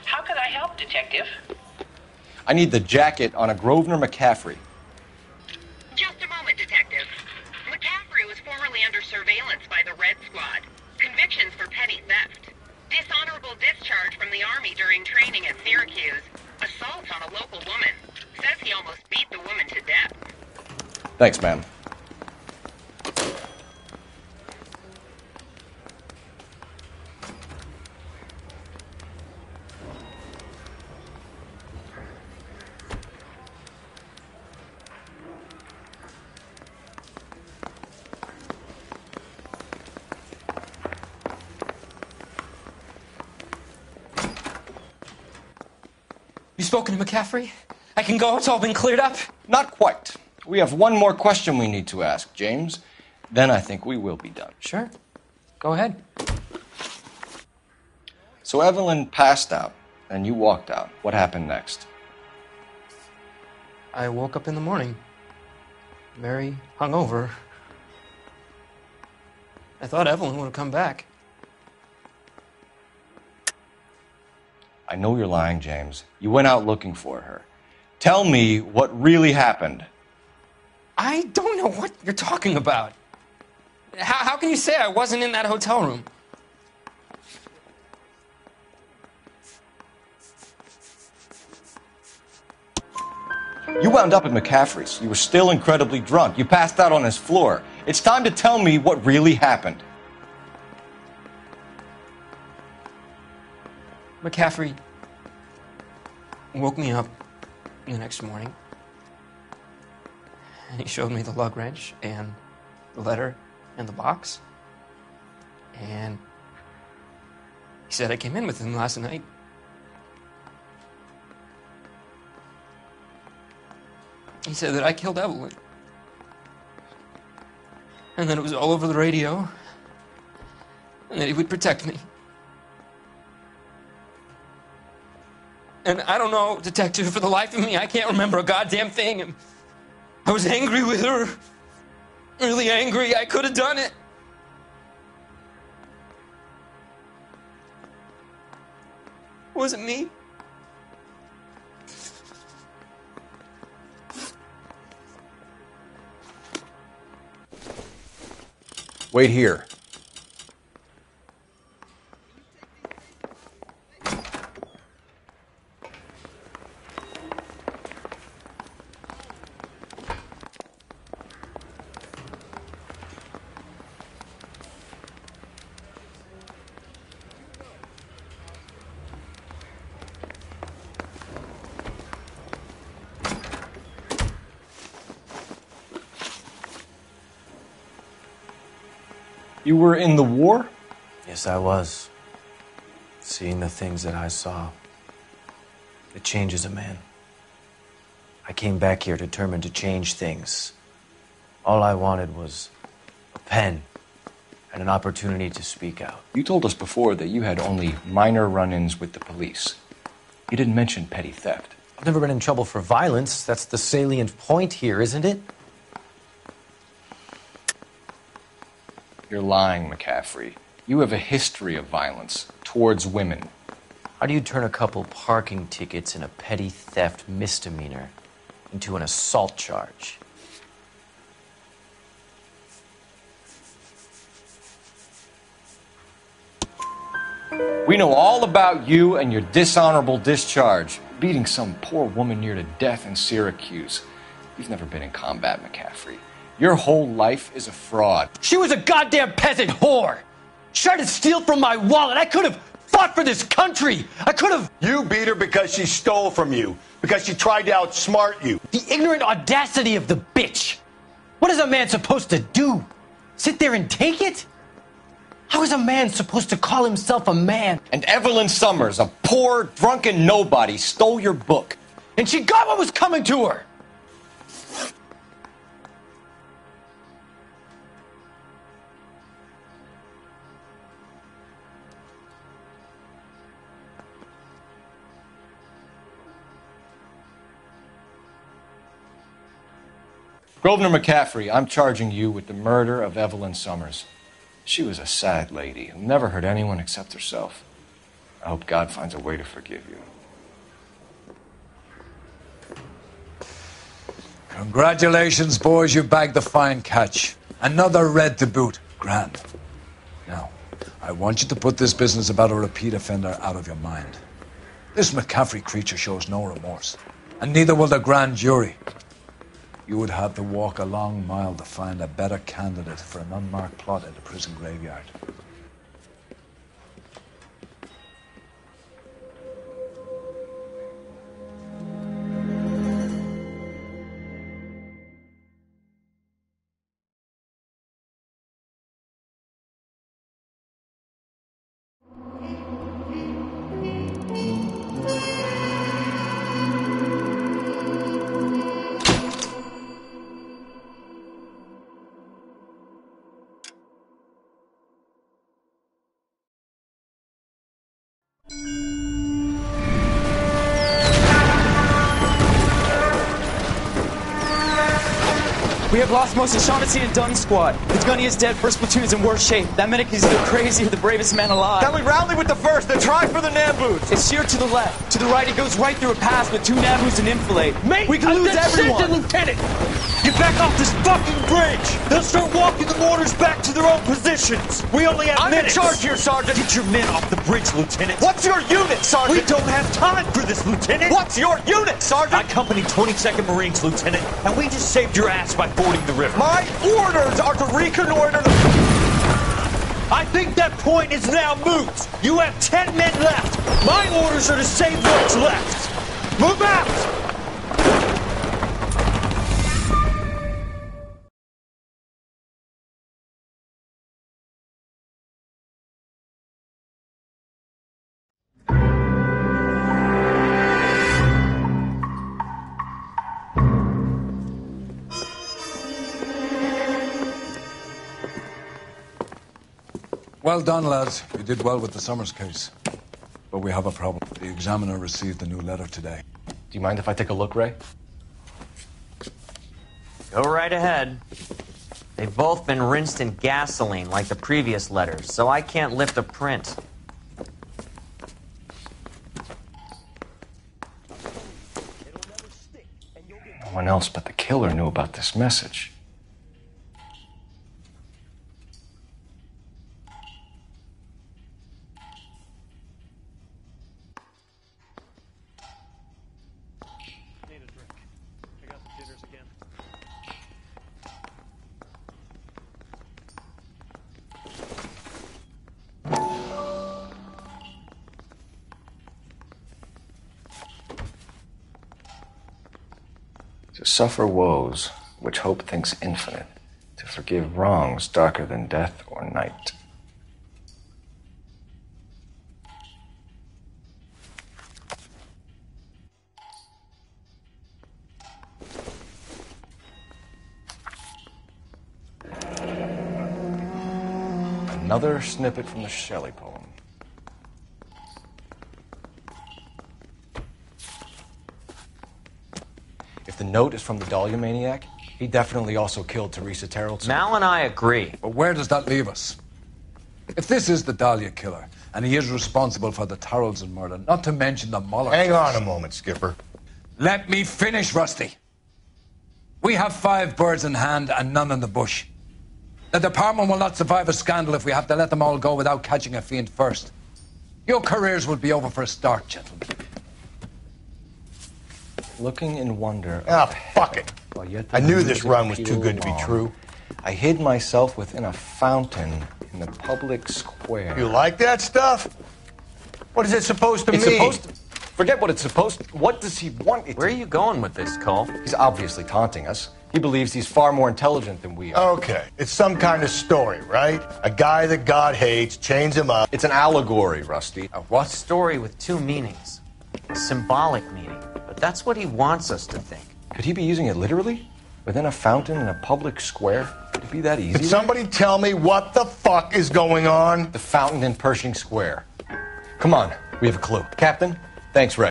How could I help, Detective? I need the jacket on a Grosvenor McCaffrey. Just a moment, Detective. McCaffrey was formerly under surveillance by the Red Squad. Convictions for petty theft. Dishonorable discharge from the Army during training at Syracuse. Assault on a local woman. Says he almost beat the woman to death. Thanks, ma'am. You spoken to McCaffrey? I can go? It's all been cleared up? Not quite. We have one more question we need to ask, James. Then I think we will be done. Sure. Go ahead. So Evelyn passed out, and you walked out. What happened next? I woke up in the morning. Very hungover. I thought Evelyn would have come back. I know you're lying, James. You went out looking for her. Tell me what really happened. I don't know what you're talking about. How can you say I wasn't in that hotel room? You wound up at McCaffrey's. You were still incredibly drunk. You passed out on his floor. It's time to tell me what really happened. McCaffrey woke me up the next morning, and he showed me the lug wrench and the letter and the box, and he said I came in with him last night. He said that I killed Evelyn, and that it was all over the radio, and that he would protect me. And I don't know, Detective, for the life of me, I can't remember a goddamn thing. And I was angry with her. Really angry. I could have done it. It wasn't me. Wait here. You were in the war? Yes, I was. Seeing the things that I saw, it changes a man. I came back here determined to change things. All I wanted was a pen and an opportunity to speak out. You told us before that you had only minor run-ins with the police. You didn't mention petty theft. I've never been in trouble for violence. That's the salient point here, isn't it? You're lying, McCaffrey. You have a history of violence towards women. How do you turn a couple parking tickets and a petty theft misdemeanor into an assault charge? We know all about you and your dishonorable discharge, beating some poor woman near to death in Syracuse. You've never been in combat, McCaffrey. Your whole life is a fraud. She was a goddamn peasant whore! She tried to steal from my wallet! I could have fought for this country! I could have... You beat her because she stole from you. Because she tried to outsmart you. The ignorant audacity of the bitch! What is a man supposed to do? Sit there and take it? How is a man supposed to call himself a man? And Evelyn Summers, a poor, drunken nobody, stole your book. And she got what was coming to her! Grosvenor McCaffrey, I'm charging you with the murder of Evelyn Summers. She was a sad lady who never hurt anyone except herself. I hope God finds a way to forgive you. Congratulations, boys. You bagged the fine catch. Another red to boot. Grand. Now, I want you to put this business about a repeat offender out of your mind. This McCaffrey creature shows no remorse, and neither will the grand jury. You would have to walk a long mile to find a better candidate for an unmarked plot in the prison graveyard. We have lost most of Shaughnessy and Dunn's squad. The gunny is dead. First platoon is in worse shape. That medic is either crazy or the bravest man alive. Then we rally with the first, then try for the Nambus. It's sheer to the left. To the right, it goes right through a pass with 2 Nambus and enfilade. Mate, we can lose everyone. Lieutenant, get back off this fucking bridge. They'll start walking the mortars back to their own positions. We only have minutes. I'm in charge here, Sergeant. Get your men off the bridge, Lieutenant. What's your unit, Sergeant? We don't have time for this, Lieutenant. What's your unit, Sergeant? I company 22nd Marines, Lieutenant, and we just saved your ass by fording the river. My orders are to reconnoiter the... I think that point is now moot. You have 10 men left. My orders are to save what's left. Move out! Well done, lads. You did well with the Summers case. But we have a problem. The examiner received a new letter today. Do you mind if I take a look, Ray? Go right ahead. They've both been rinsed in gasoline like the previous letters, so I can't lift a print. No one else but the killer knew about this message. To suffer woes which hope thinks infinite, to forgive wrongs darker than death or night. Another snippet from the Shelley poem. If the note is from the Dahlia maniac, he definitely also killed Teresa Terrellson. Mal and I agree. But where does that leave us? If this is the Dahlia killer, and he is responsible for the Tarrelson murder, not to mention the Muller Hang case. on a moment, Skipper. Let me finish, Rusty. We have 5 birds in hand and none in the bush. The department will not survive a scandal if we have to let them all go without catching a fiend first. Your careers will be over for a start, gentlemen. Looking in wonder. Ah, fuck it. I knew this run was too good to be true. I hid myself within a fountain in the public square. You like that stuff? What is it supposed to It's mean? supposed to... Forget what it's supposed to... What does he want it to... Where are you going with this, Cole? He's obviously taunting us. He believes he's far more intelligent than we are. Okay, it's some kind of story, right? A guy that God hates, chains him up. It's an allegory, Rusty. A what? Story with 2 meanings. A symbolic meaning. But that's what he wants us to think. Could he be using it literally? Within a fountain in a public square? Could it be that easy? Can somebody tell me what the fuck is going on? The fountain in Pershing Square. Come on, we have a clue. Captain, thanks, Ray.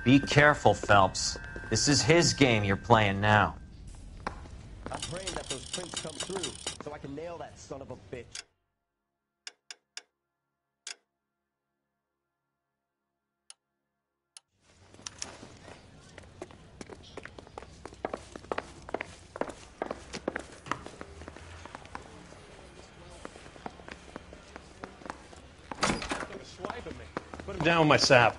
Be careful, Phelps. This is his game you're playing now. I'm praying that those prints come through so I can nail that son of a bitch. Put him down with my sap.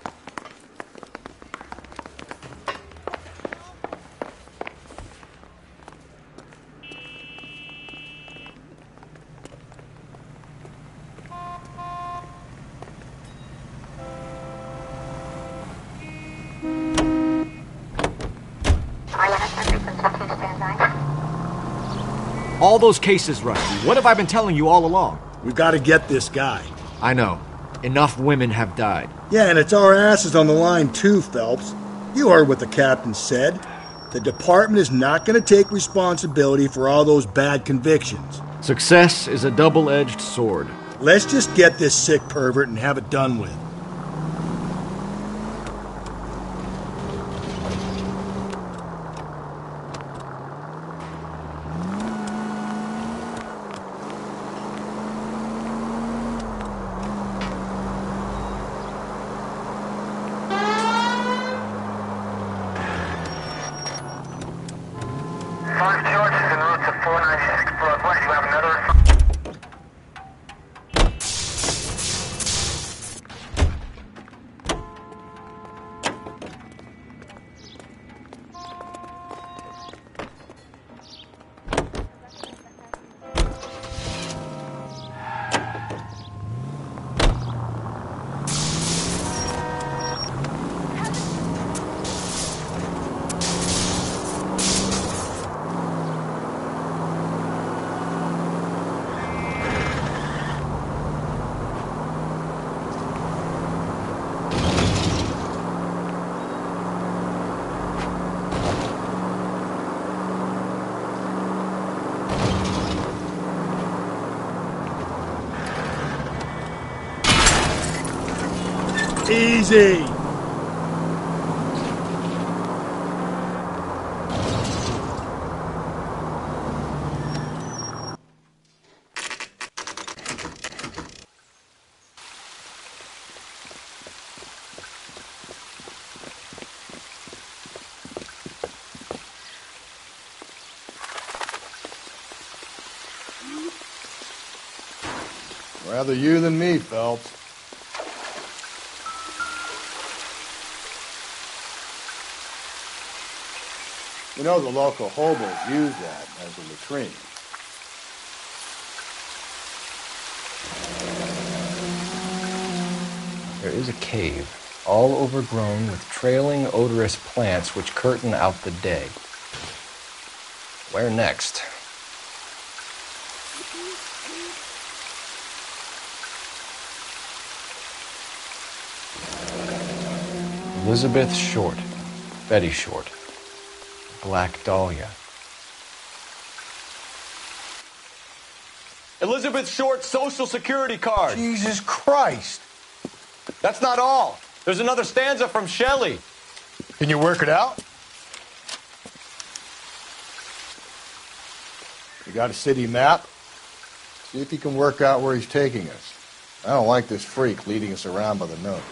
All those cases, Rusty. What have I been telling you all along? We've got to get this guy. I know. Enough women have died. Yeah, and it's our asses on the line too, Phelps. You heard what the captain said. The department is not going to take responsibility for all those bad convictions. Success is a double-edged sword. Let's just get this sick pervert and have it done with. Easy. Rather you than me, Phelps. You know the local hobos use that as a latrine. There is a cave, all overgrown with trailing, odorous plants which curtain out the day. Where next? Elizabeth Short, Betty Short, Black Dahlia. Elizabeth Short's Social Security card. Jesus Christ. That's not all. There's another stanza from Shelley. Can you work it out? You got a city map? See if you can work out where he's taking us. I don't like this freak leading us around by the nose.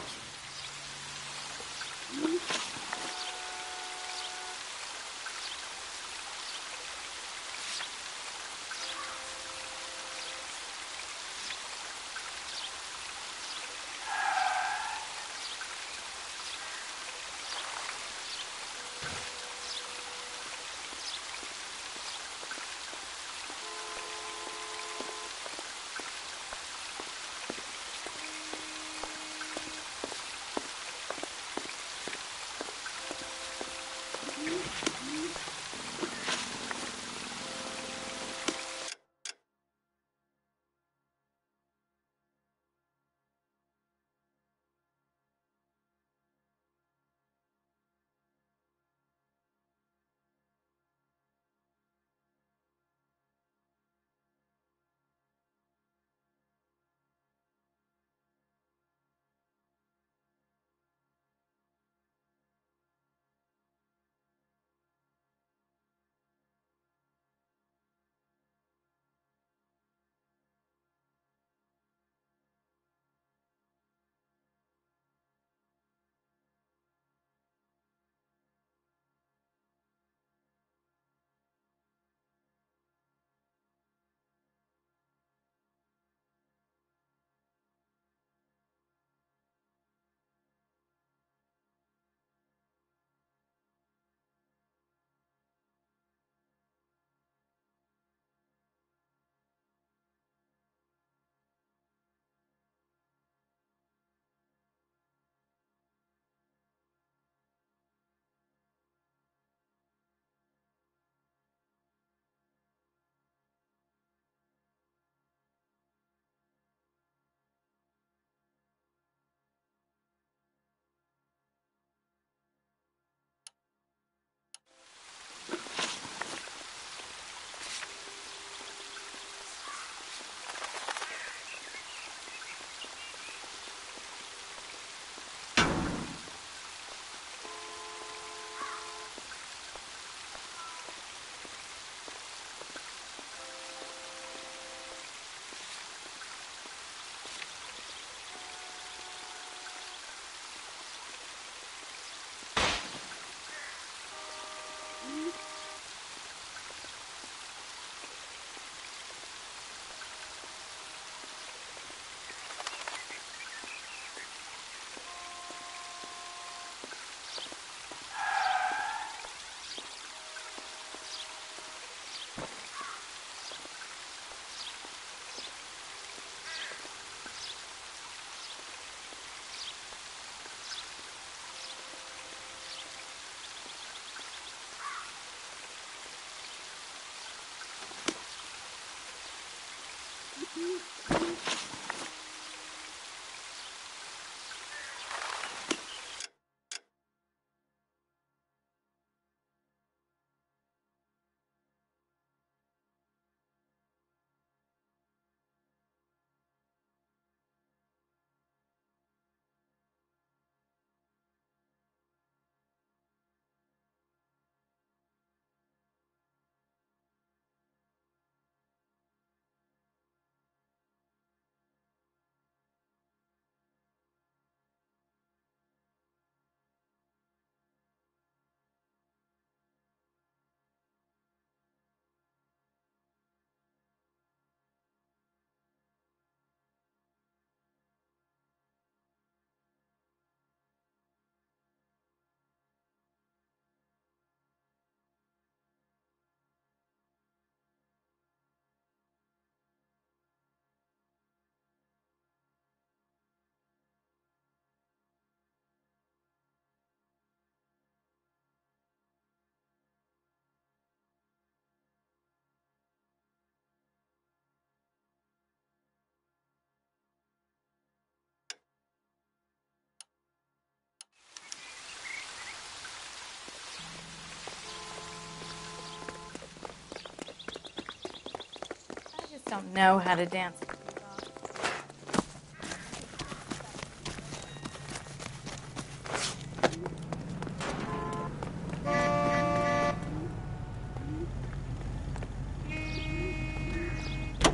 don't know how to dance.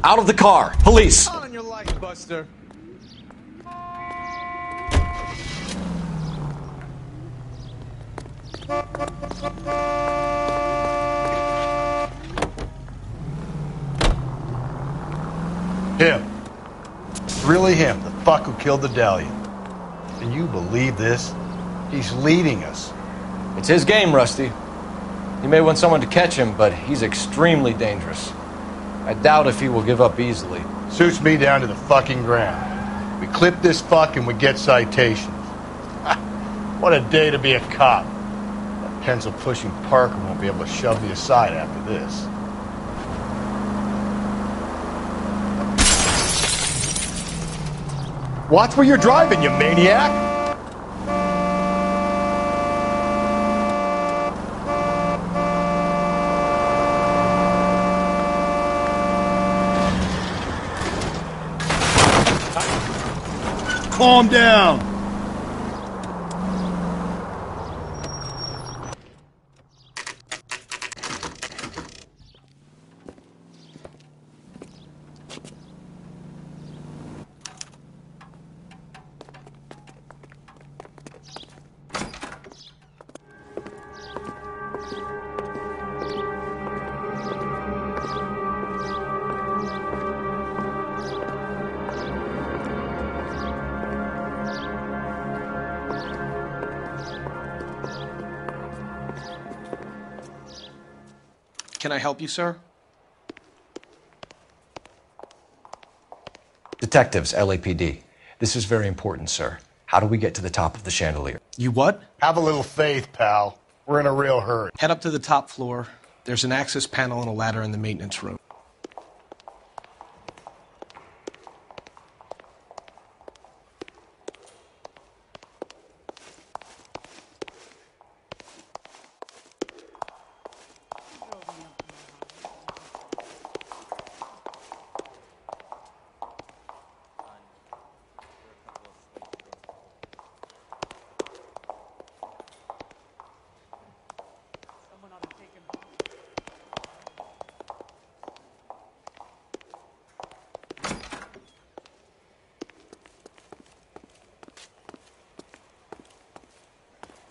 Out of the car! Police! On your life, Buster. Him. It's really him, the fuck who killed the Dahlia. Can you believe this? He's leading us. It's his game, Rusty. He may want someone to catch him, but he's extremely dangerous. I doubt if he will give up easily. Suits me down to the fucking ground. We clip this fuck and we get citations. What a day to be a cop. That pencil-pushing Parker won't be able to shove me aside after this. Watch where you're driving, you maniac! Calm down. Can I help you, sir? Detectives, LAPD. This is very important, sir. How do we get to the top of the chandelier? You what? Have a little faith, pal. We're in a real hurry. Head up to the top floor. There's an access panel and a ladder in the maintenance room.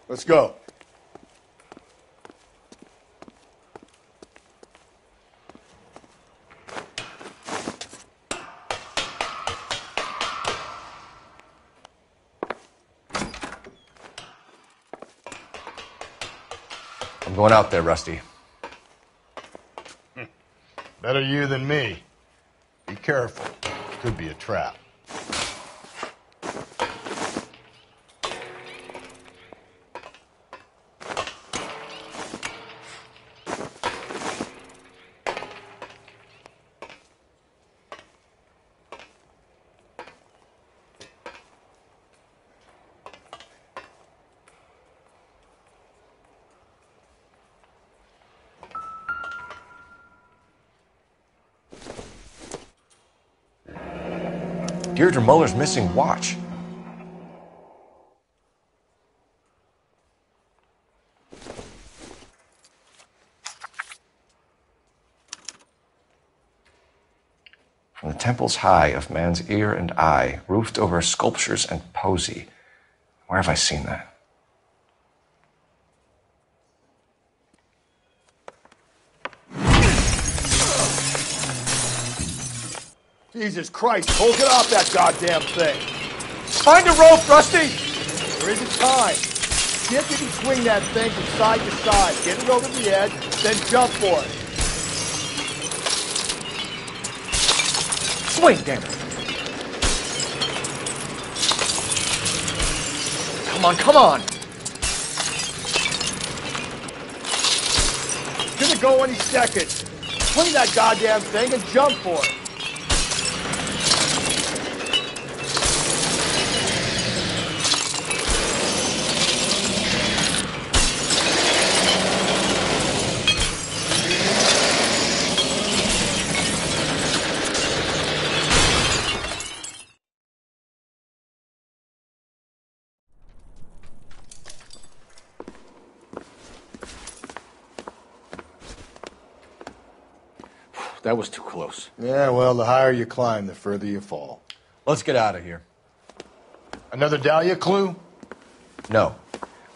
Let's go. I'm going out there, Rusty. Better you than me. Be careful. Could be a trap. Deirdre Muller's missing watch. From the temples high of man's ear and eye, roofed over sculptures and poesy. Where have I seen that? Jesus Christ, hold it off that goddamn thing. Find a rope, Rusty! There isn't time. See if you can swing that thing from side to side. Get it over the edge, then jump for it. Swing, damn it! Come on, come on! It's gonna go any second. Swing that goddamn thing and jump for it. That was too close. Yeah, well, the higher you climb, the further you fall. Let's get out of here. Another Dahlia clue? No.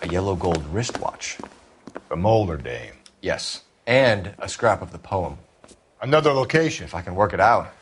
A yellow gold wristwatch. The Molder Dame. Yes. And a scrap of the poem. Another location. If I can work it out.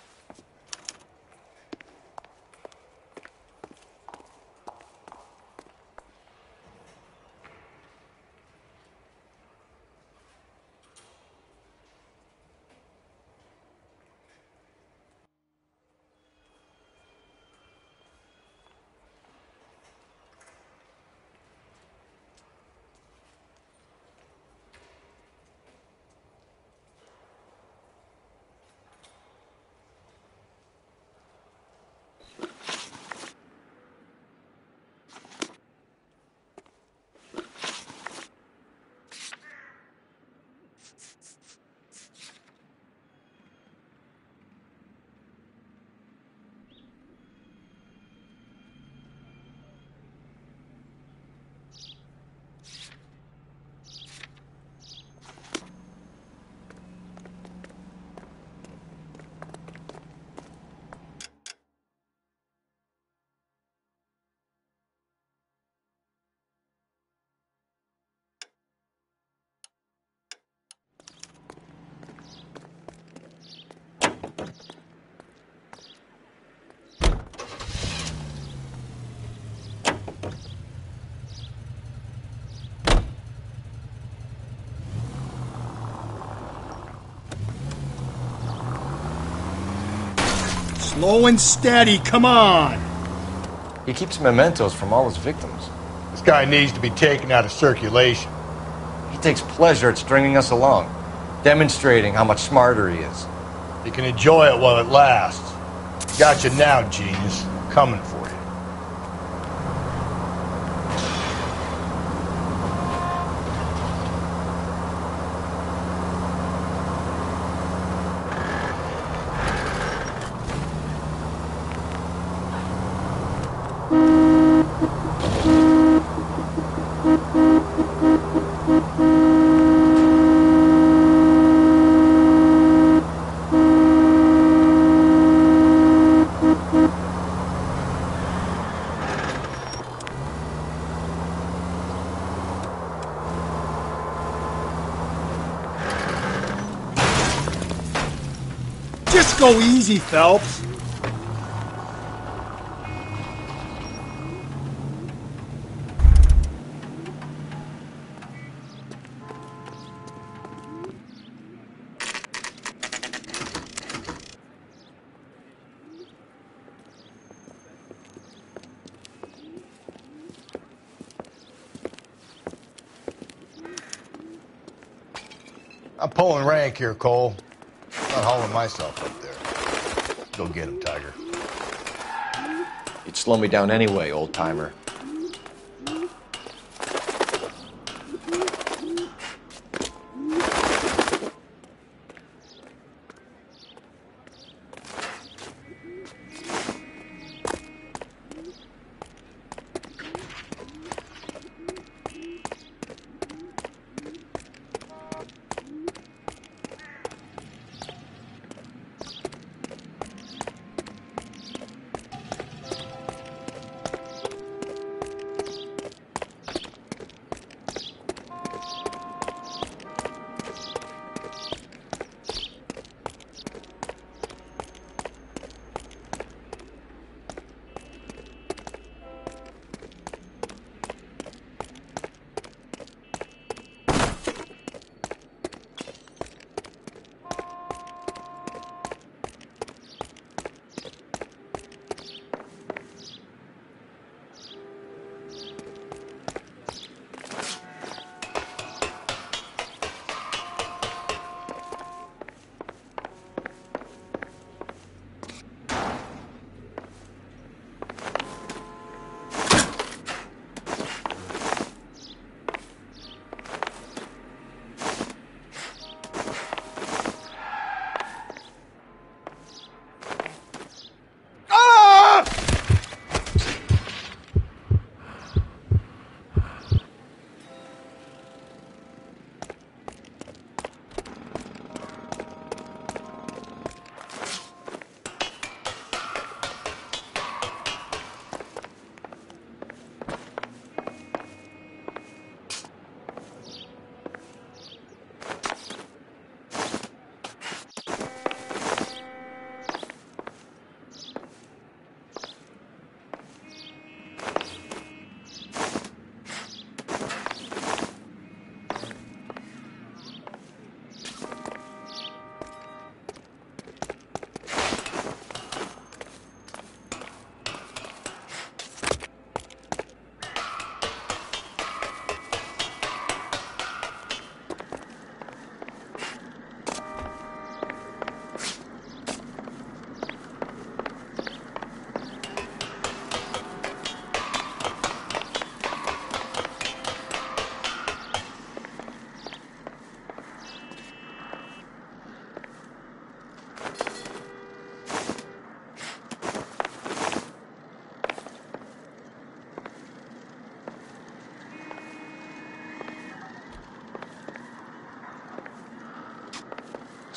Slow and steady, come on! He keeps mementos from all his victims. This guy needs to be taken out of circulation. He takes pleasure at stringing us along, demonstrating how much smarter he is. You can enjoy it while it lasts. Got you now, genius. Coming for you. Just go easy, Phelps. I'm pulling rank here, Cole. Not hauling myself up there. Go get him, Tiger. You'd slow me down anyway, old-timer.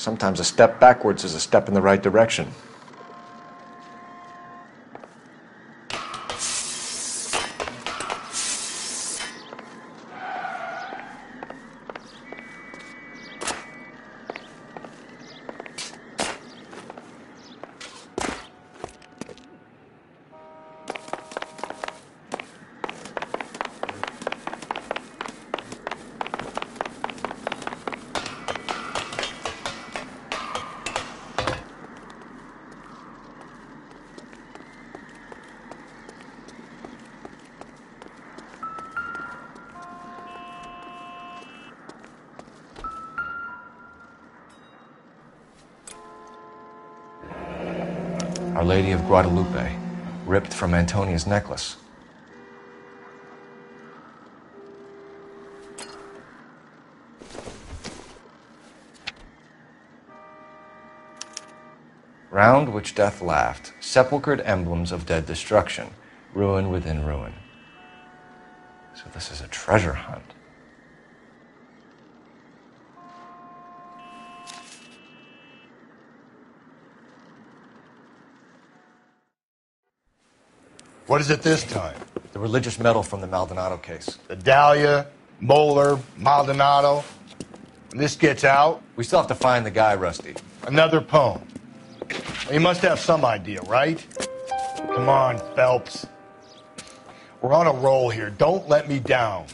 Sometimes a step backwards is a step in the right direction. Our Lady of Guadalupe, ripped from Antonia's necklace. Round which death laughed, sepulchred emblems of dead destruction, ruin within ruin. So this is a treasure hunt. What is it this time? The religious medal from the Maldonado case. The Dahlia, Moeller, Maldonado. When this gets out... We still have to find the guy, Rusty. Another poem. You must have some idea, right? Come on, Phelps. We're on a roll here. Don't let me down.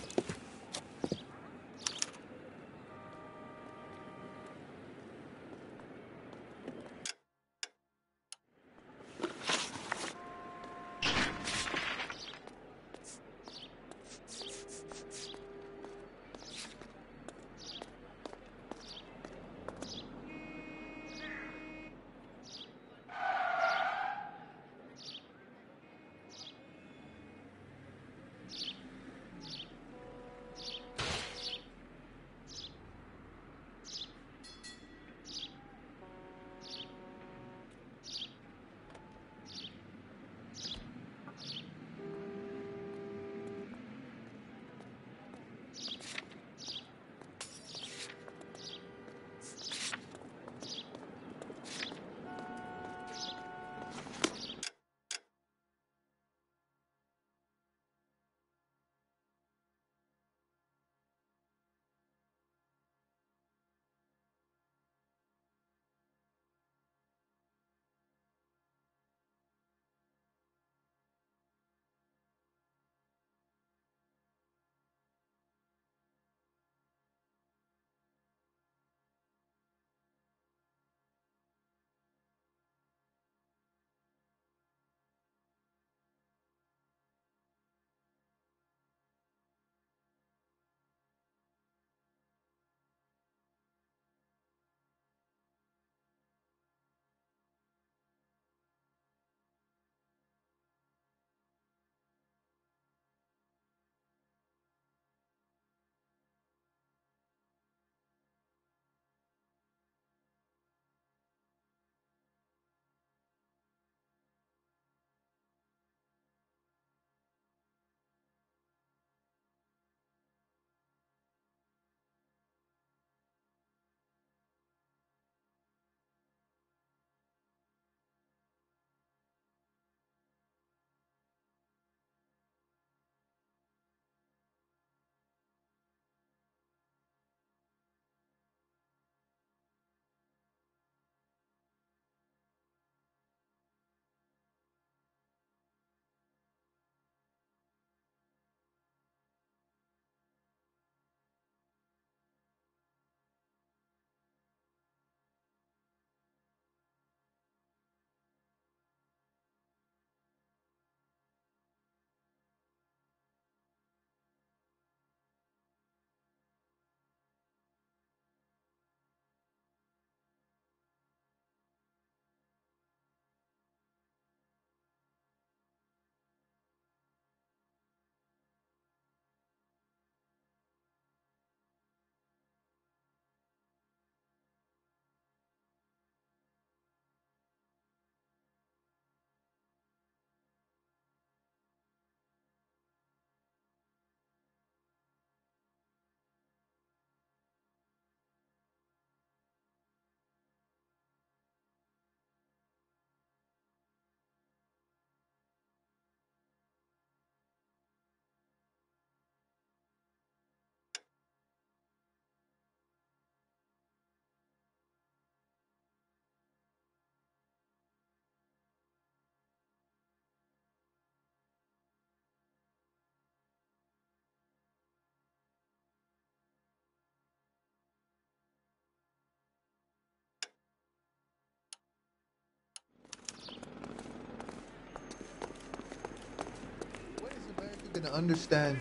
gonna understand.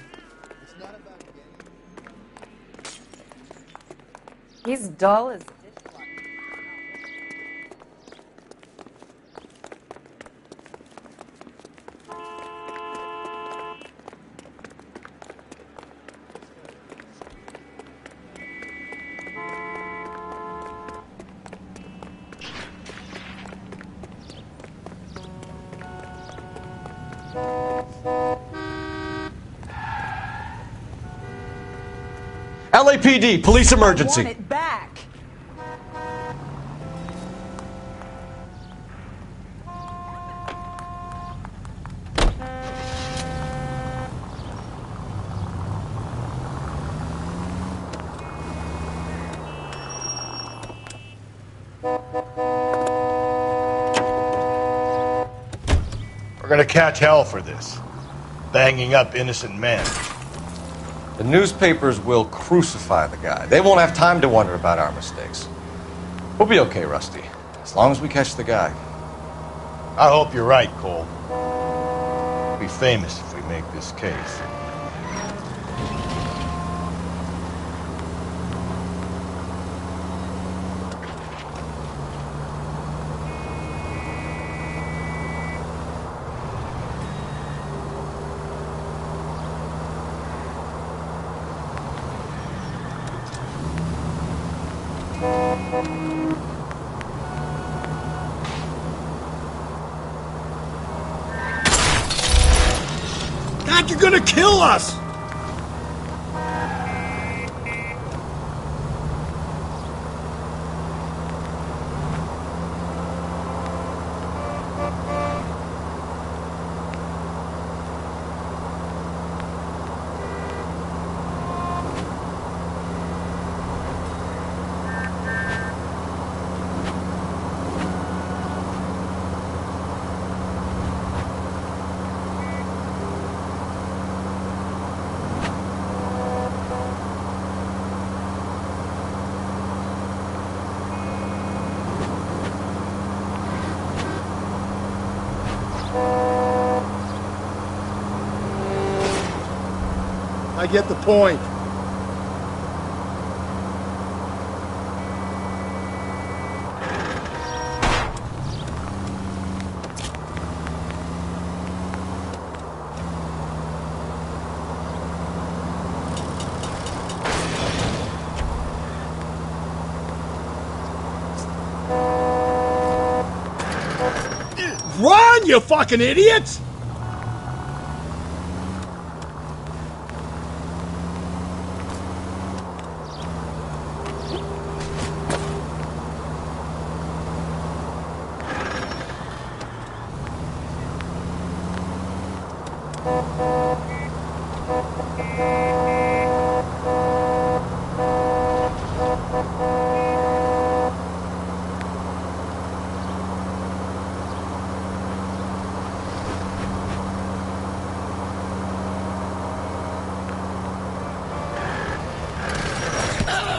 It's not about He's dull as LAPD, police emergency. I want it back. We're gonna catch hell for this. Banging up innocent men. The newspapers will crucify the guy. They won't have time to wonder about our mistakes. We'll be okay, Rusty, as long as we catch the guy. I hope you're right, Cole. We'll be famous if we make this case. God, you're gonna kill us! I get the point. Run, you fucking idiots!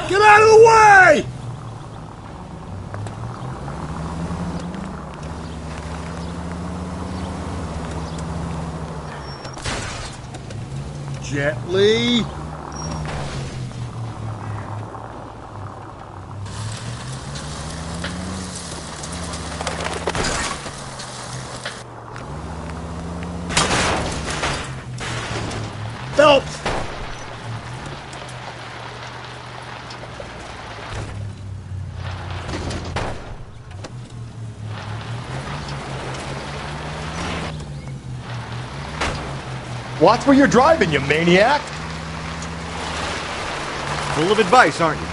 Get out of the way! Gently. Phelps! Watch where you're driving, you maniac! Full of advice, aren't you?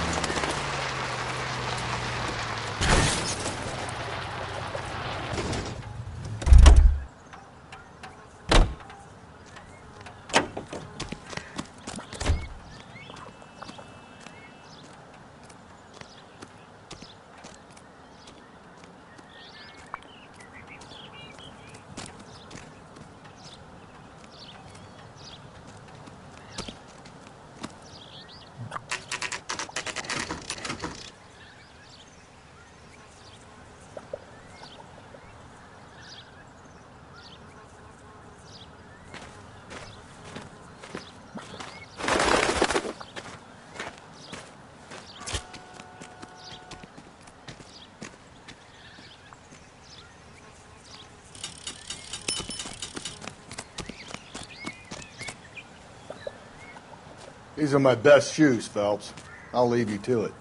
These are my best shoes, Phelps. I'll leave you to it.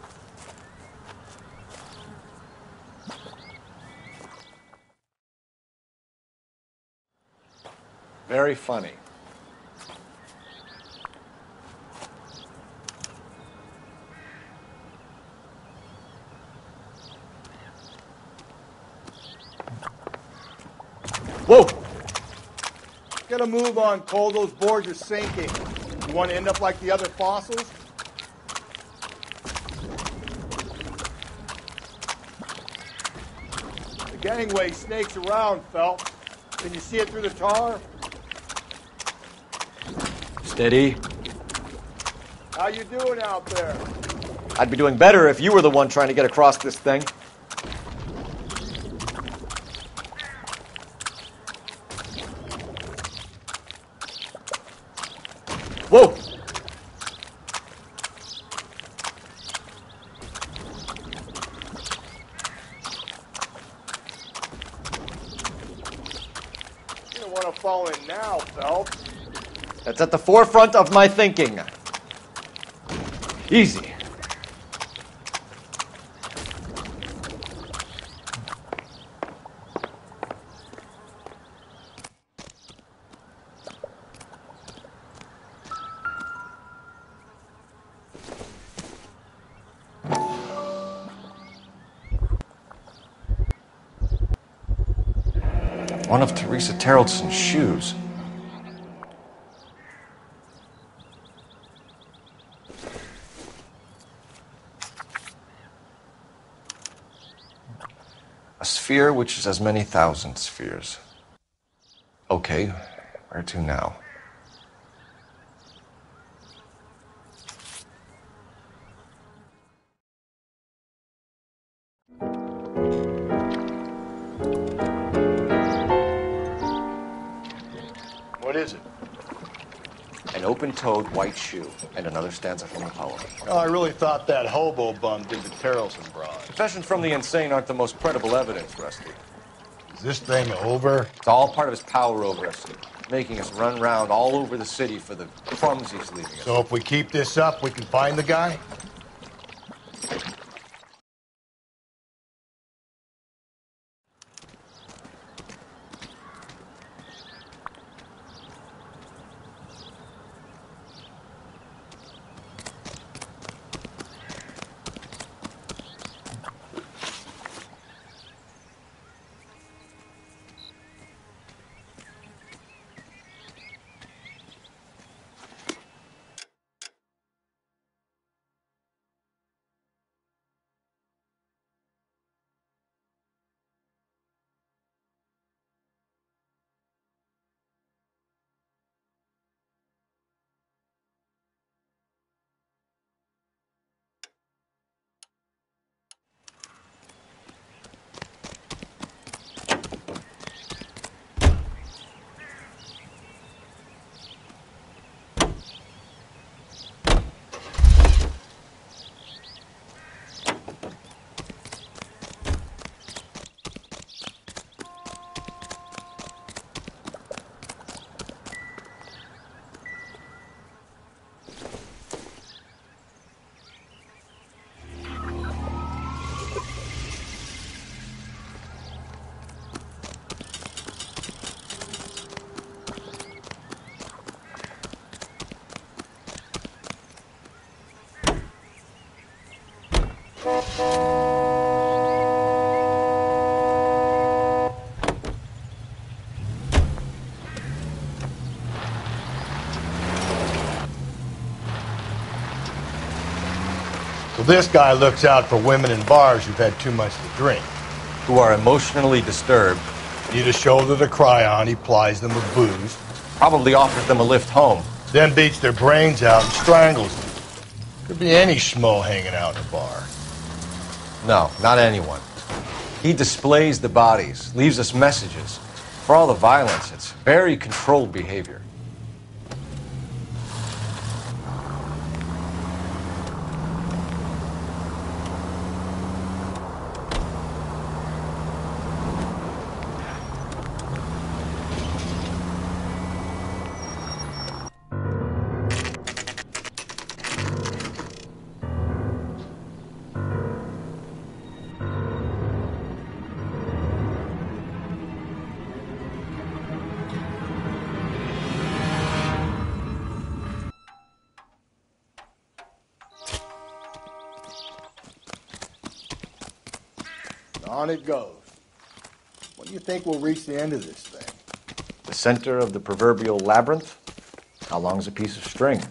Very funny. Whoa! Get a move on, Cole. Those boards are sinking. You want to end up like the other fossils? The gangway snakes around, Phelps. Can you see it through the tar? Steady. How you doing out there? I'd be doing better if you were the one trying to get across this thing. Whoa! You don't want to fall in now, Phelps. That's at the forefront of my thinking. Easy. One of Teresa Terrelson's shoes. A sphere which is as many thousand spheres. Okay, where to now? What is it? An open-toed white shoe and another stanza from the poem. Oh, I really thought that hobo bum did the Terrelson broad. Confessions from the insane aren't the most credible evidence, Rusty. Is this thing over? It's all part of his power over us, making us run round all over the city for the crumbs he's leaving us. So if we keep this up, we can find the guy? So this guy looks out for women in bars who've had too much to drink. Who are emotionally disturbed. Need a shoulder to cry on, he plies them with booze. Probably offers them a lift home. Then beats their brains out and strangles them. Could be any schmo hanging out in a bar. No, not anyone. He displays the bodies, leaves us messages. For all the violence, it's very controlled behavior. On it goes. When do you think we'll reach the end of this thing? The center of the proverbial labyrinth? How long's a piece of string?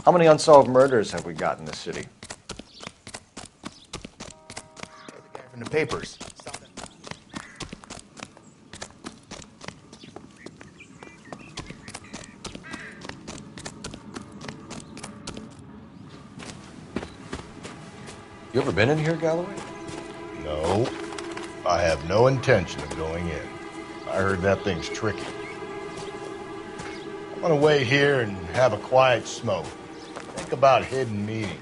How many unsolved murders have we got in this city? From the papers. You ever been in here, Galloway? No. I have no intention of going in. I heard that thing's tricky. I'm gonna wait here and have a quiet smoke. Think about hidden meetings.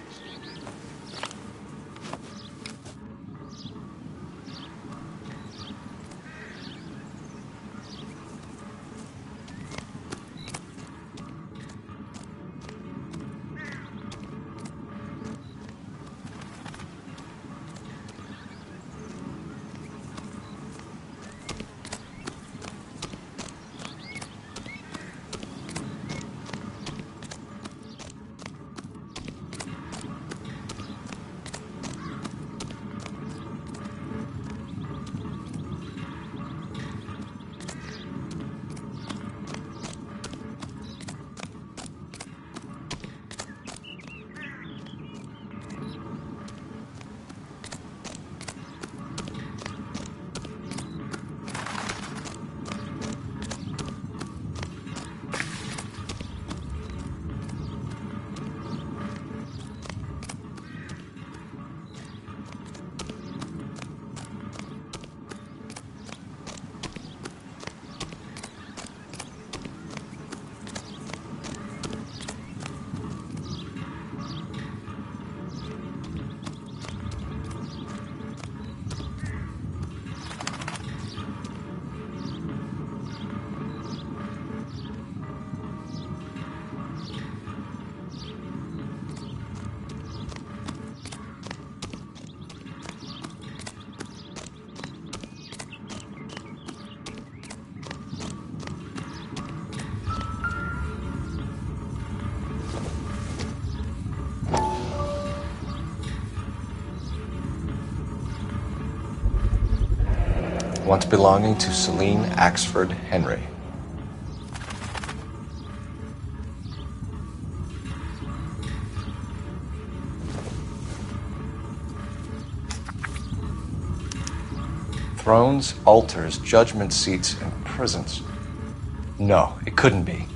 Once belonging to Celine Axford Henry. Thrones, altars, judgment seats, and prisons. No, it couldn't be.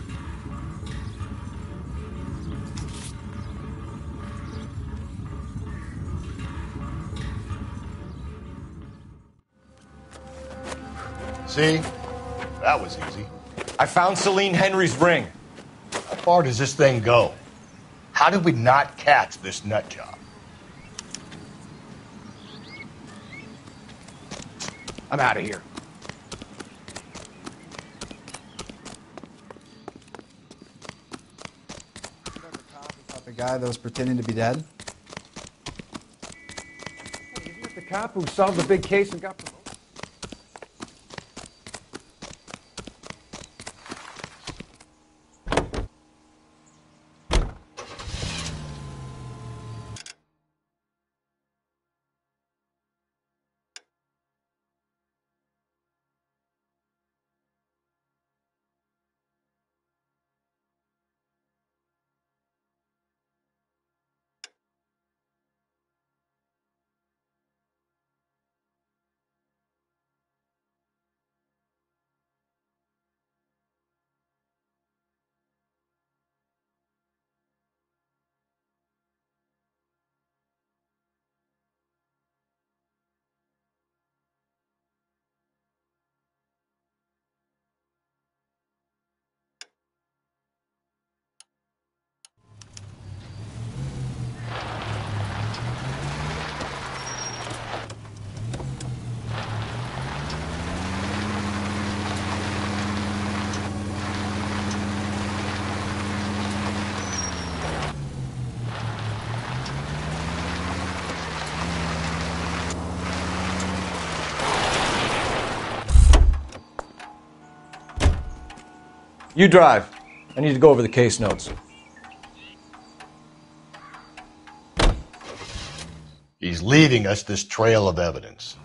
See? That was easy. I found Celine Henry's ring. How far does this thing go? How did we not catch this nut job? I'm out of here. The guy that was pretending to be dead? Hey, isn't it the cop who solved the big case and got promoted? You drive. I need to go over the case notes. He's leaving us this trail of evidence.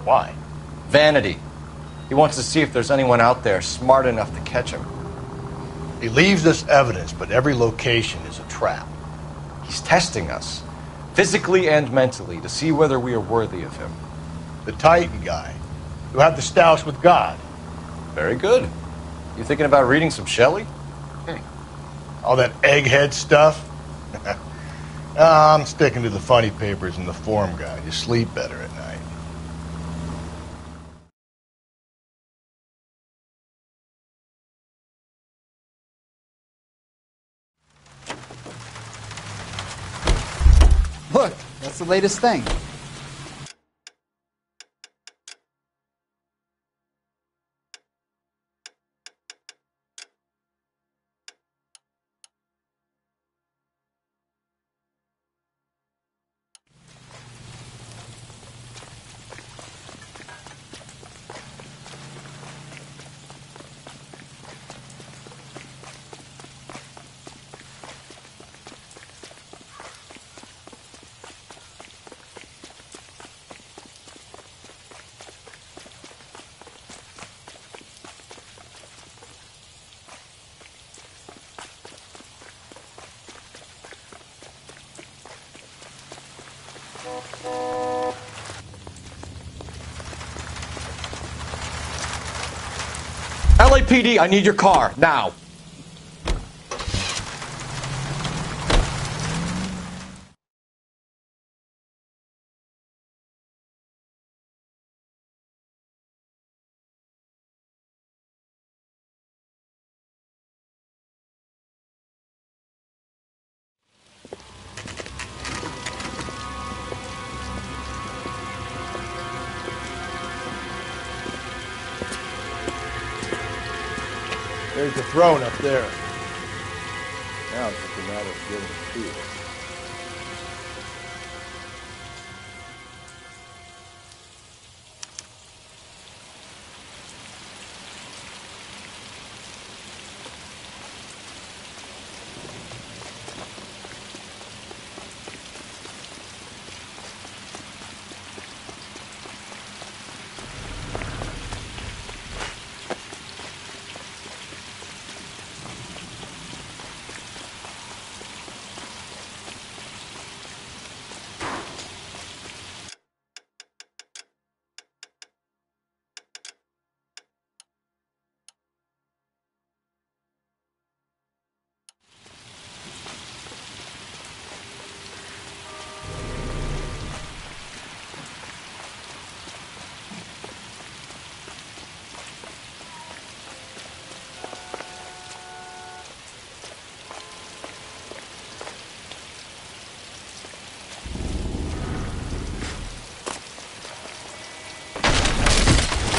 Why? Vanity. He wants to see if there's anyone out there smart enough to catch him. He leaves us evidence, but every location is a trap. He's testing us, physically and mentally, to see whether we are worthy of him. The Titan guy, who had the stoush with God. Very good. You thinking about reading some Shelley? All that egghead stuff? I'm sticking to the funny papers and the form guide. You sleep better at night. Look, that's the latest thing. LAPD, I need your car, now. There's the throne up there. Now it's just a matter of getting to it.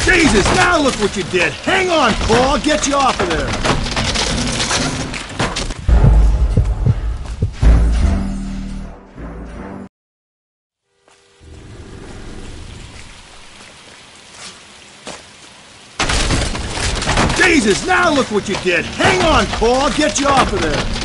Jesus, now look what you did! Hang on, Cole, I'll get you off of there! Jesus, now look what you did! Hang on, Cole, I'll get you off of there!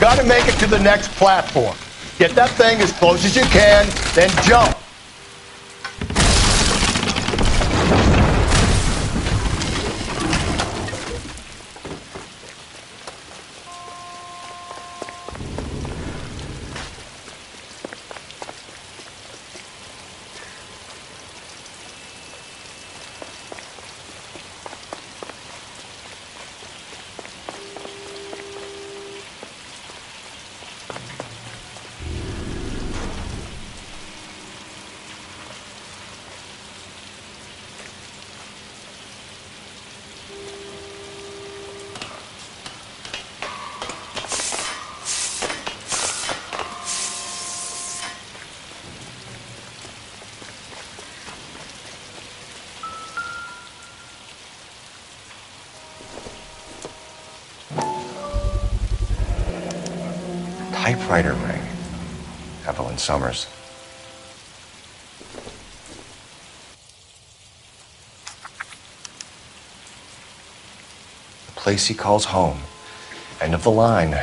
Got to make it to the next platform. Get that thing as close as you can, then jump. Typewriter ring. Evelyn Summers. place he calls home. End of the line.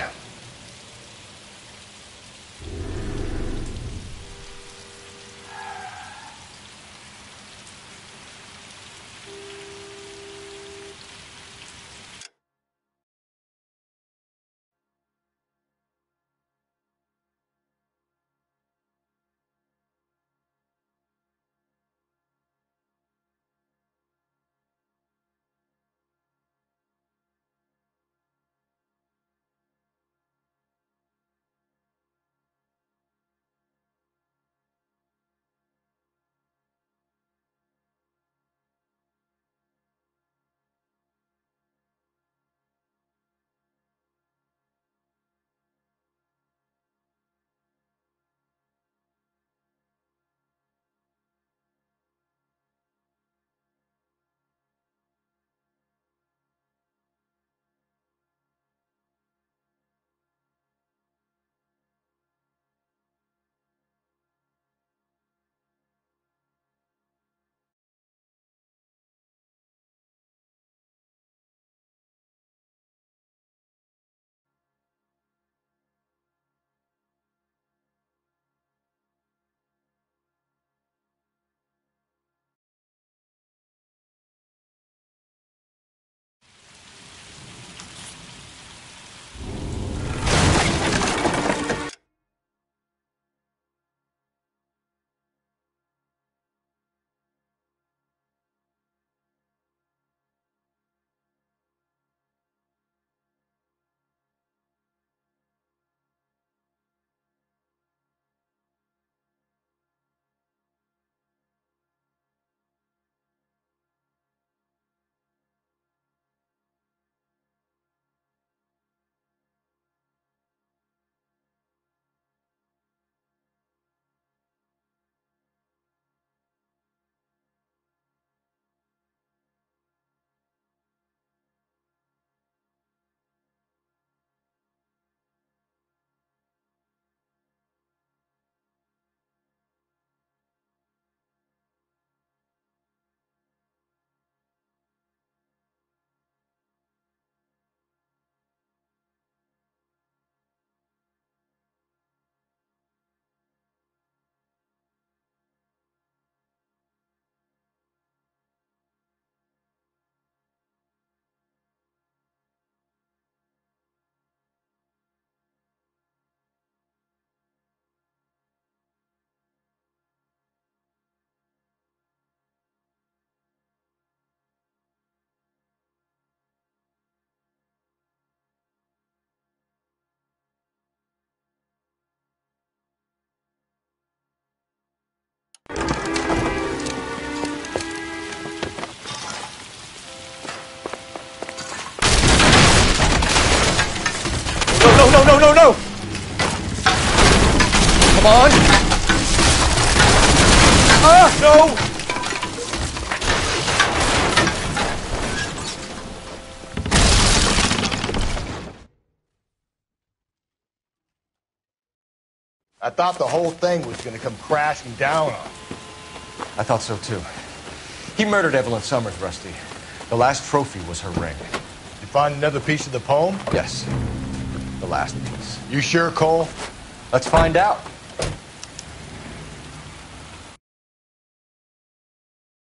No! Come on! No! I thought the whole thing was going to come crashing down on him. I thought so too. He murdered Evelyn Summers, Rusty. The last trophy was her ring. You find another piece of the poem? Yes. The last piece. You sure, Cole? Let's find out.